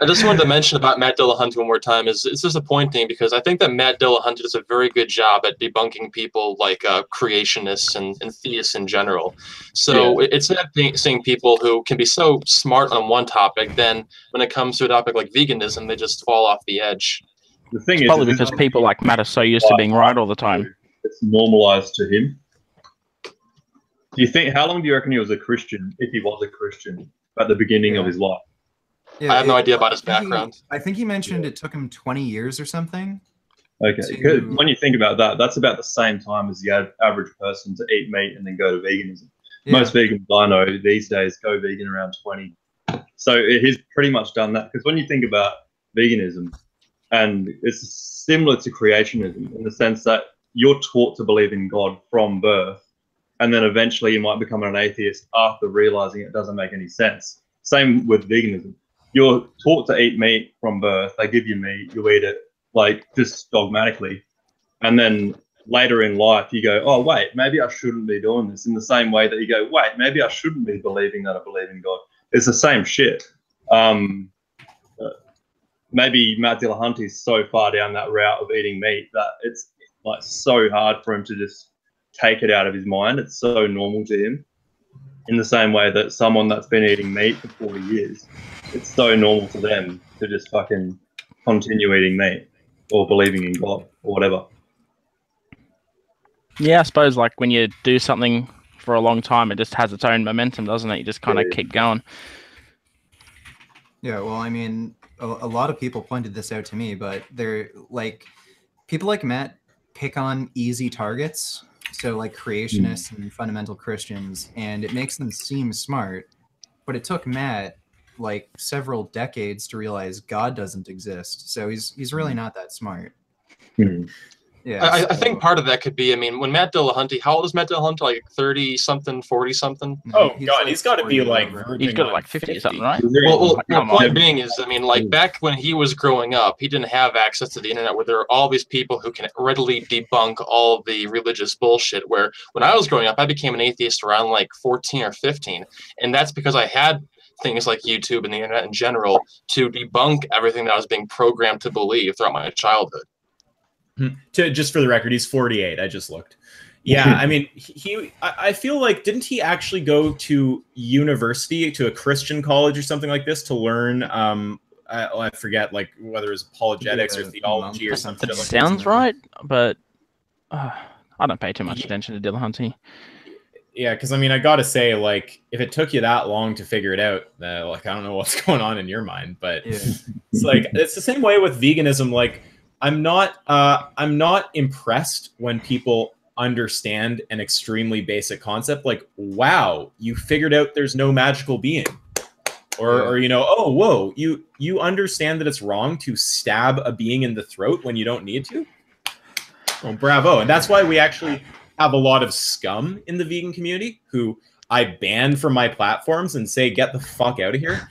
Speaker 4: I just wanted to mention about Matt Dillahunty one more time. It's disappointing because I think that Matt Dillahunty does a very good job at debunking people like creationists and theists in general. So it's not seeing people who can be so smart on one topic, then when it comes to a topic like veganism, they just fall off the edge.
Speaker 3: The thing
Speaker 9: is, probably because people like Matt are so used to being right all the time.
Speaker 3: It's normalized to him. Do you think? How long do you reckon he was a Christian, if he was a Christian, at the beginning of his life?
Speaker 2: Yeah,
Speaker 4: I have no idea about his background.
Speaker 2: I think he mentioned it took him 20 years or something.
Speaker 3: Okay, when you think about that, that's about the same time as the average person to eat meat and then go to veganism. Yeah. Most vegans I know these days go vegan around 20. So he's pretty much done that. Because when you think about veganism, and it's similar to creationism in the sense that you're taught to believe in God from birth, and then eventually you might become an atheist after realizing it doesn't make any sense. Same with veganism. You're taught to eat meat from birth. They give you meat, you eat it, like just dogmatically. And then later in life, you go, oh, wait, maybe I shouldn't be doing this. In the same way that you go, wait, maybe I shouldn't be believing that I believe in God. It's the same shit. maybe Matt Dillahunty's so far down that route of eating meat that it's like so hard for him to just take it out of his mind. It's so normal to him. In the same way that someone that's been eating meat for 40 years, it's so normal to them to just fucking continue eating meat or believing in God or whatever.
Speaker 9: Yeah, I suppose like when you do something for a long time, it just has its own momentum, doesn't it? You just kind of keep going.
Speaker 2: Yeah, well, I mean, a lot of people pointed this out to me, but they're like, people like Matt pick on easy targets. So like creationists and fundamental Christians, and it makes them seem smart. But it took Matt like several decades to realize God doesn't exist. So he's really not that smart. Yeah,
Speaker 4: I think part of that could be, I mean, when Matt Dillahunty, how old is Matt Dillahunty? Like 30-something, 40-something?
Speaker 1: Oh, God, he's got to be like...
Speaker 9: He's got like 50 or something, right?
Speaker 4: Well, point being is, I mean, like back when he was growing up, he didn't have access to the internet where there are all these people who can readily debunk all the religious bullshit. Where when I was growing up, I became an atheist around like 14 or 15. And that's because I had things like YouTube and the internet in general to debunk everything that I was being programmed to believe throughout my childhood.
Speaker 1: Just for the record, he's 48. I just looked. Yeah, I mean, I feel like, didn't he actually go to university, to a Christian college or something like this to learn, I forget, like whether it was apologetics or theology or something.
Speaker 9: That sounds right, but I don't pay too much attention to Dillahunty.
Speaker 1: Yeah, because I mean, I gotta say, like, if it took you that long to figure it out, like, I don't know what's going on in your mind, but it's like, it's the same way with veganism. Like, I'm not impressed when people understand an extremely basic concept like, wow, you figured out there's no magical being, or you know, oh, whoa, you understand that it's wrong to stab a being in the throat when you don't need to. Oh, bravo. And that's why we actually have a lot of scum in the vegan community who I ban from my platforms and say, get the fuck out of here,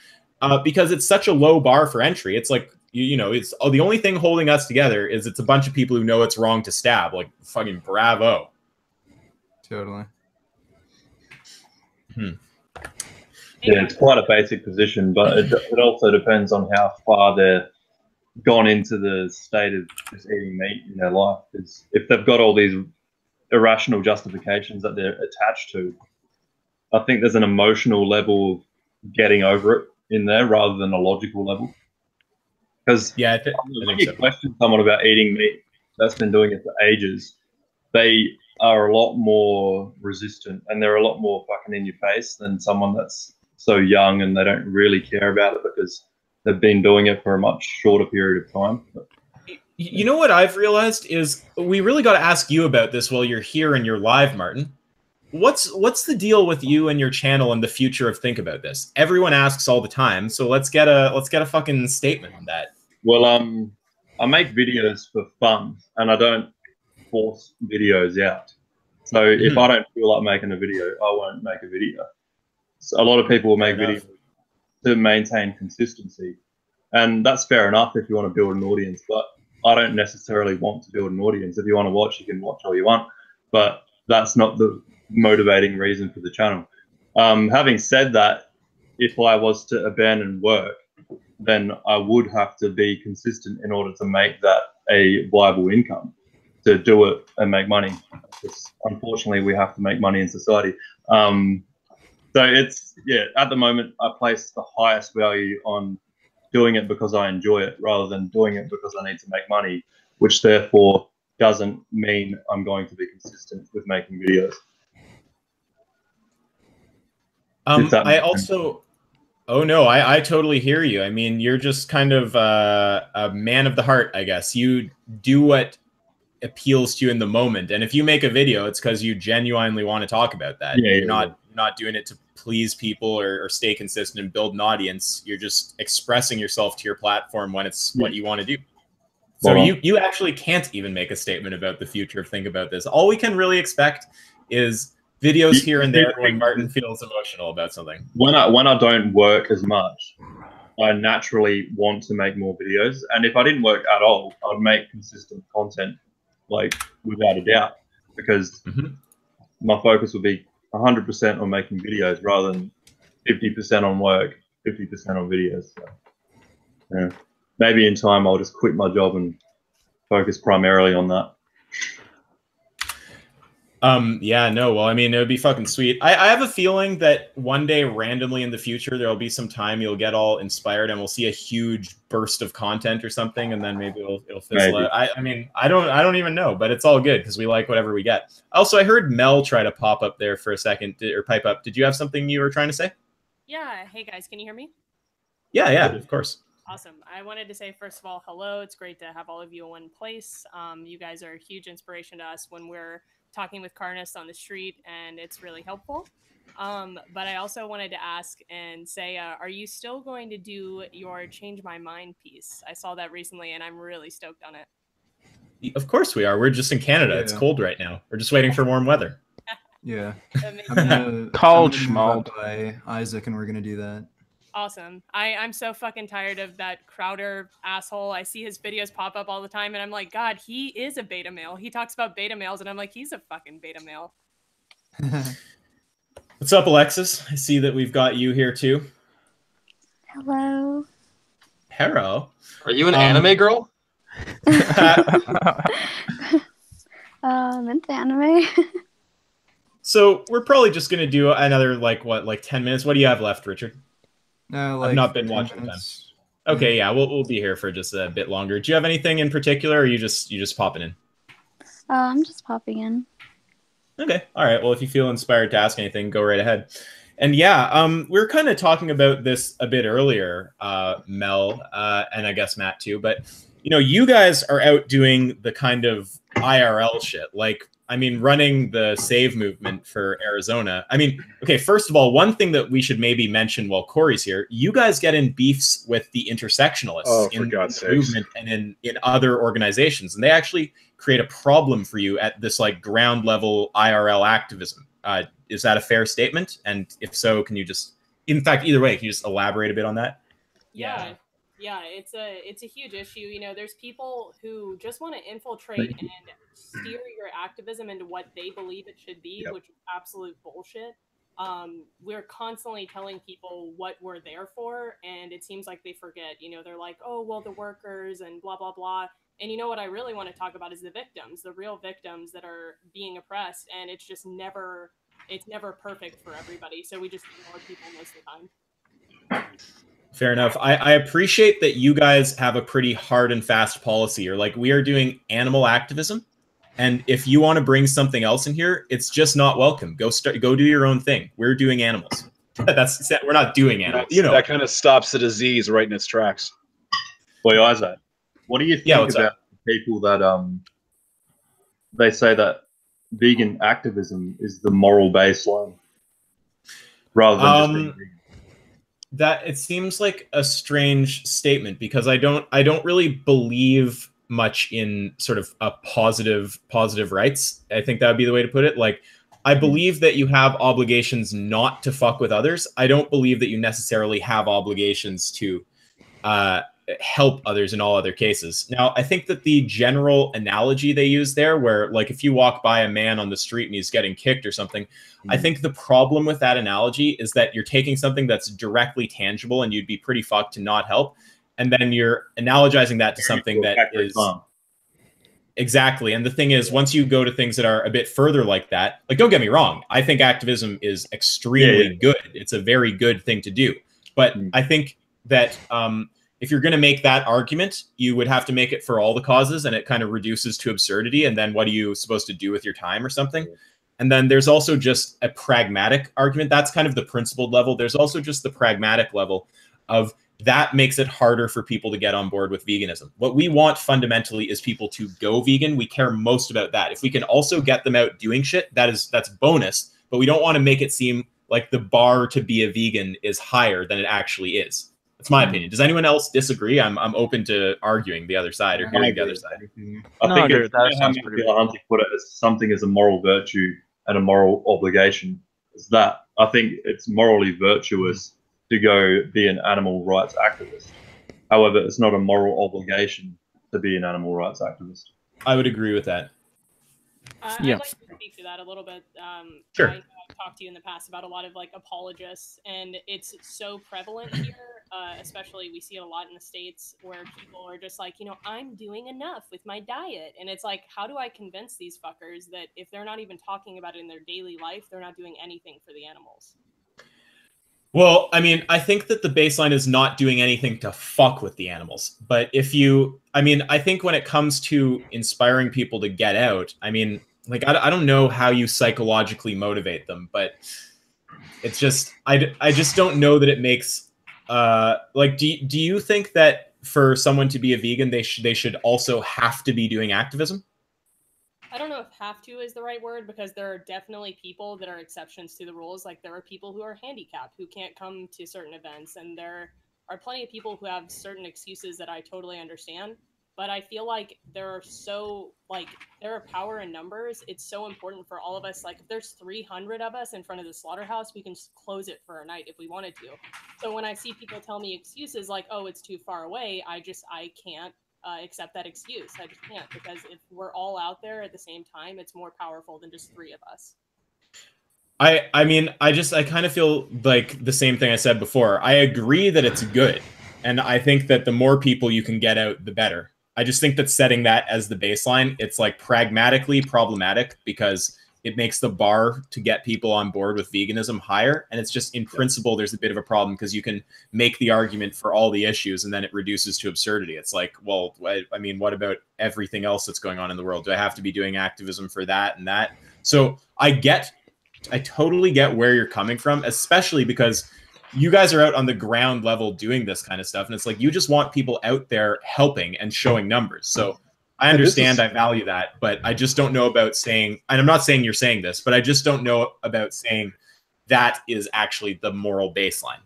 Speaker 1: because it's such a low bar for entry. It's like, you know, it's the only thing holding us together is it's a bunch of people who know it's wrong to stab. Like, fucking bravo.
Speaker 2: Totally.
Speaker 3: Yeah, it's quite a basic position, but it also depends on how far they're gone into the state of just eating meat in their life. Because if they've got all these irrational justifications that they're attached to, I think there's an emotional level of getting over it in there rather than a logical level. Because when you question someone about eating meat that's been doing it for ages, they are a lot more resistant and they're a lot more fucking in your face than someone that's so young and they don't really care about it because they've been doing it for a much shorter period of time.
Speaker 1: You know what I've realized is we really got to ask you about this while you're here and you're live, Martin. What's the deal with you and your channel and the future of Think About This? Everyone asks all the time, so let's get a fucking statement on that.
Speaker 3: Well, I make videos for fun, and I don't force videos out. So if I don't feel like making a video, I won't make a video. So a lot of people will make videos to maintain consistency, and that's fair enough if you want to build an audience. But I don't necessarily want to build an audience. If you want to watch, you can watch all you want, but that's not the motivating reason for the channel. Having said that, if I was to abandon work, then I would have to be consistent in order to make that a viable income, to do it and make money. Because unfortunately, we have to make money in society. So it's, yeah, at the moment, I place the highest value on doing it because I enjoy it rather than doing it because I need to make money, which therefore doesn't mean I'm going to be consistent with making videos.
Speaker 1: I also, oh no, I totally hear you. I mean, you're just kind of a man of the heart, I guess. You do what appeals to you in the moment, and if you make a video, it's because you genuinely want to talk about that.
Speaker 3: Yeah,
Speaker 1: you're not doing it to please people or stay consistent and build an audience. You're just expressing yourself to your platform when it's what you want to do. So you actually can't even make a statement about the future of Think About This. All we can really expect is videos here and there when Martin feels emotional about something.
Speaker 3: When I don't work as much, I naturally want to make more videos. And if I didn't work at all, I'd make consistent content, like without a doubt, because my focus would be 100% on making videos rather than 50% on work, 50% on videos. So, yeah. maybe in time I'll just quit my job and focus primarily on that.
Speaker 1: Yeah, no, well, I mean, it would be fucking sweet. I have a feeling that one day randomly in the future, there'll be some time you'll get all inspired and we'll see a huge burst of content or something. And then maybe it'll fizzle out. I mean, I don't even know, but it's all good because we like whatever we get. Also, I heard Mel try to pop up there for a second or pipe up. Did you have something you were trying to say?
Speaker 10: Yeah. Hey guys, can you hear me?
Speaker 1: Yeah, of course.
Speaker 10: Awesome. I wanted to say, first of all, hello. It's great to have all of you in one place. You guys are a huge inspiration to us when we're talking with carnists on the street, and it's really helpful. But I also wanted to ask and say, are you still going to do your Change My Mind piece? I saw that recently, and I'm really stoked on it.
Speaker 1: Of course we are. We're just in Canada. It's cold right now. We're just waiting for warm weather.
Speaker 2: Yeah.
Speaker 9: Cold
Speaker 2: schmold by Isaac, and we're gonna do that.
Speaker 10: Awesome. I'm so fucking tired of that Crowder asshole. I see his videos pop up all the time, and I'm like, God, he is a beta male. He talks about beta males, and I'm like, he's a fucking beta male.
Speaker 1: What's up, Alexis? I see that we've got you here too.
Speaker 11: Hello.
Speaker 1: Hello.
Speaker 4: Are you an anime girl?
Speaker 11: Into anime.
Speaker 1: So we're probably just gonna do another like 10 minutes. What do you have left, Richard?
Speaker 2: No,
Speaker 1: I've not been watching them. Okay, yeah, we'll be here for just a bit longer. Do you have anything in particular, or are you just popping in?
Speaker 11: I'm just popping in.
Speaker 1: Okay, all right. Well, if you feel inspired to ask anything, go right ahead. And yeah, we were kind of talking about this a bit earlier, Mel, and I guess Matt too. But you know, you guys are out doing the kind of IRL shit, like. I mean, running the save movement for Arizona. I mean, okay, first of all, one thing that we should maybe mention while Cory's here, you guys get in beefs with the intersectionalists in the movement and in other organizations. And they actually create a problem for you at this like ground level IRL activism. Is that a fair statement? And if so, can you just, in fact, either way, can you just elaborate a bit on that?
Speaker 10: Yeah, it's a huge issue. You know, there's people who just want to infiltrate and steer your activism into what they believe it should be, which is absolute bullshit. We're constantly telling people what we're there for, and it seems like they forget. You know, they're like, oh, well, the workers and blah, blah, blah. And you know what I really want to talk about is the victims, the real victims that are being oppressed, and it's just never perfect for everybody. So we just ignore people most of the time.
Speaker 1: Fair enough. I appreciate that you guys have a pretty hard and fast policy. Or like, we are doing animal activism, and if you want to bring something else in here, it's just not welcome. Go do your own thing. We're doing animals. We're not doing animals. You know,
Speaker 5: that kind of stops the disease right in its tracks.
Speaker 3: Boy, Isaac, what do you think about people that they say that vegan activism is the moral baseline rather than just being vegan?
Speaker 1: That it seems like a strange statement, because I don't really believe much in sort of a positive rights. I think that would be the way to put it. Like, I believe that you have obligations not to fuck with others. I don't believe that you necessarily have obligations to help others in all other cases. Now, I think that the general analogy they use there, where like if you walk by a man on the street and he's getting kicked or something, I think the problem with that analogy is that you're taking something that's directly tangible and you'd be pretty fucked to not help, and then you're analogizing that to something that is exactly. And the thing is, once you go to things that are a bit further like that, like, don't get me wrong, I think activism is extremely good. It's a very good thing to do. But I think that if you're going to make that argument, you would have to make it for all the causes, and it kind of reduces to absurdity. And then what are you supposed to do with your time or something? And then there's also just a pragmatic argument. That's kind of the principled level. There's also just the pragmatic level of that makes it harder for people to get on board with veganism. What we want fundamentally is people to go vegan. We care most about that. If we can also get them out doing shit, that's bonus, but we don't want to make it seem like the bar to be a vegan is higher than it actually is. That's my opinion. Does anyone else disagree? I'm open to arguing the other side or hearing the other side.
Speaker 3: I think it's how Hunting put it as something as a moral virtue and a moral obligation. Is that I think it's morally virtuous to go be an animal rights activist. However, it's not a moral obligation to be an animal rights activist.
Speaker 1: I would agree with that.
Speaker 10: I'd like to speak to that a little bit.
Speaker 1: Sure.
Speaker 10: talked to you in the past about a lot of like apologists, and it's so prevalent here. Especially we see it a lot in the States where people are just like, I'm doing enough with my diet, and it's like, how do I convince these fuckers that if they're not even talking about it in their daily life, they're not doing anything for the animals?
Speaker 1: Well, I mean, I think that the baseline is not doing anything to fuck with the animals. But I think when it comes to inspiring people to get out, I mean, like, I don't know how you psychologically motivate them, but it's just, I just don't know that it makes, like, do you think that for someone to be a vegan, they should also have to be doing activism?
Speaker 10: I don't know if have to is the right word, because there are definitely people that are exceptions to the rules. Like, there are people who are handicapped who can't come to certain events, and there are plenty of people who have certain excuses that I totally understand. But I feel like there are power in numbers. It's so important for all of us. Like, if there's 300 of us in front of the slaughterhouse, we can close it for a night if we wanted to. So when I see people tell me excuses like, oh, it's too far away, I can't accept that excuse. I just can't, because if we're all out there at the same time, it's more powerful than just 3 of us.
Speaker 1: I mean, I kind of feel like the same thing I said before. I agree that it's good, and I think that the more people you can get out, the better. I just think that setting that as the baseline, it's like pragmatically problematic, because it makes the bar to get people on board with veganism higher. And it's just, in principle, there's a bit of a problem, because you can make the argument for all the issues and then it reduces to absurdity. It's like, well, I mean, what about everything else that's going on in the world? Do I have to be doing activism for that and that? So I totally get where you're coming from, especially because you guys are out on the ground level doing this kind of stuff. And it's like, you just want people out there helping and showing numbers. So I understand, I value that, but I just don't know about saying, and I'm not saying you're saying this, but I just don't know about saying that is actually the moral baseline.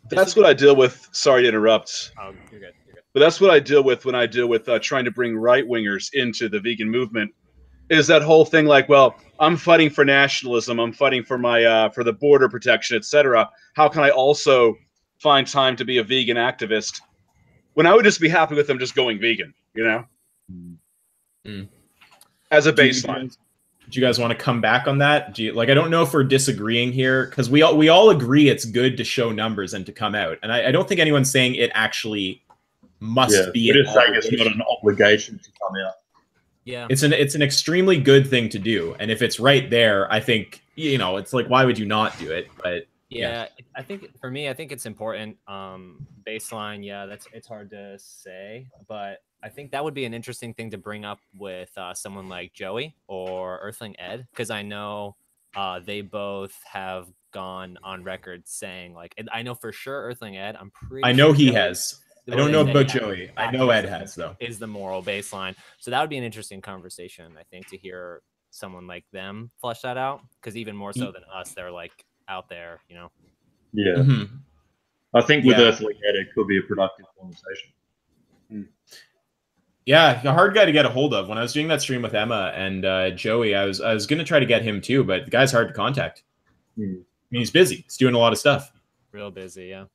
Speaker 5: That's what I deal with. Sorry to interrupt.
Speaker 8: Oh, you're good. You're good.
Speaker 5: But that's what I deal with when I deal with trying to bring right-wingers into the vegan movement, is that whole thing like, well, I'm fighting for nationalism, I'm fighting for my for the border protection, etc. How can I also find time to be a vegan activist when I would just be happy with them just going vegan, as a baseline?
Speaker 1: Do you guys want to come back on that? I don't know if we're disagreeing here, because we all agree it's good to show numbers and to come out, and I don't think anyone's saying it actually must be.
Speaker 3: We're just saying it's not an obligation to come out.
Speaker 8: Yeah,
Speaker 1: it's an extremely good thing to do, and if it's right there, I think it's like, why would you not do it? But
Speaker 8: yeah, I think for me, I think it's important. Baseline, yeah, it's hard to say, but I think that would be an interesting thing to bring up with someone like Joey or Earthling Ed, because I know they both have gone on record saying, like, I know for sure Earthling Ed, I'm pretty.
Speaker 1: I know
Speaker 8: sure
Speaker 1: he
Speaker 8: Joey,
Speaker 1: has. I don't know about Joey. I know Ed has, though.
Speaker 8: Is the moral baseline. So that would be an interesting conversation, I think, to hear someone like them flesh that out, because even more so than us, they're like out there,
Speaker 3: Yeah.
Speaker 1: Mm-hmm.
Speaker 3: I think with Earthling Ed, it could be a productive conversation.
Speaker 1: Yeah, a hard guy to get a hold of. When I was doing that stream with Emma and Joey, I was going to try to get him too, but the guy's hard to contact. I mean, he's busy. He's doing a lot of stuff.
Speaker 8: Real busy, yeah.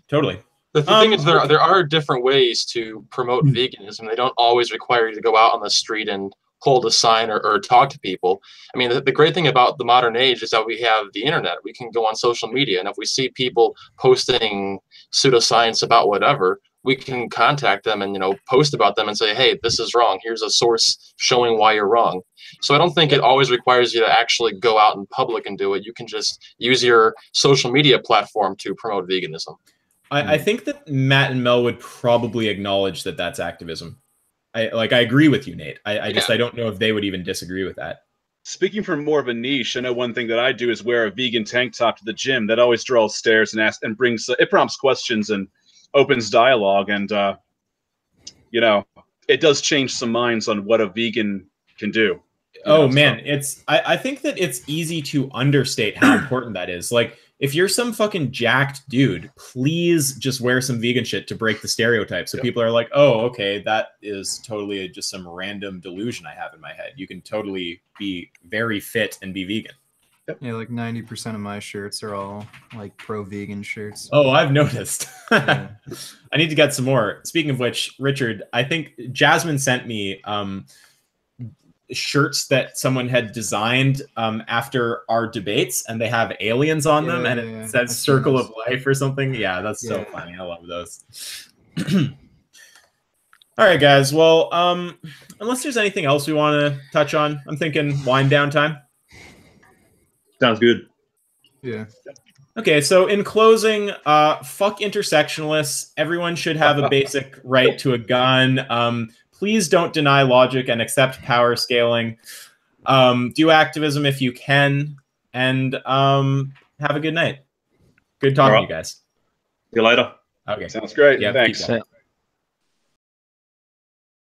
Speaker 1: Totally.
Speaker 4: The thing is, there are different ways to promote veganism. They don't always require you to go out on the street and hold a sign or talk to people. I mean, the great thing about the modern age is that we have the internet. We can go on social media, and if we see people posting pseudoscience about whatever, we can contact them and post about them and say, hey, this is wrong. Here's a source showing why you're wrong. So I don't think it always requires you to actually go out in public and do it. You can just use your social media platform to promote veganism.
Speaker 1: I think that Matt and Mel would probably acknowledge that that's activism. I agree with you, Nate. I don't know if they would even disagree with that.
Speaker 5: Speaking from more of a niche, I know one thing that I do is wear a vegan tank top to the gym. That always draws stares and asks and brings it prompts questions and opens dialogue, and it does change some minds on what a vegan can do.
Speaker 1: Man, I think that it's easy to understate how important that is. Like, if you're some fucking jacked dude, please just wear some vegan shit to break the stereotype. So people are like, oh, okay, that is totally just some random delusion I have in my head. You can totally be very fit and be vegan.
Speaker 2: Yeah, like 90% of my shirts are all like pro-vegan shirts.
Speaker 1: Oh, I've noticed.
Speaker 2: Yeah.
Speaker 1: I need to get some more. Speaking of which, Richard, I think Jasmine sent me shirts that someone had designed after our debates, and they have aliens on them, and it says "Circle of Life" or something. Yeah, that's so funny. I love those. All right, guys. Well, unless there's anything else we want to touch on, I'm thinking wind down time.
Speaker 3: Sounds good.
Speaker 2: Yeah.
Speaker 1: Okay, so in closing, fuck intersectionalists. Everyone should have a basic right to a gun. Please don't deny logic and accept power scaling. Do activism if you can, and have a good night. Good talking to you guys.
Speaker 3: See you later.
Speaker 1: Okay.
Speaker 5: Sounds great.
Speaker 1: Yeah,
Speaker 5: Thanks.
Speaker 1: keep going.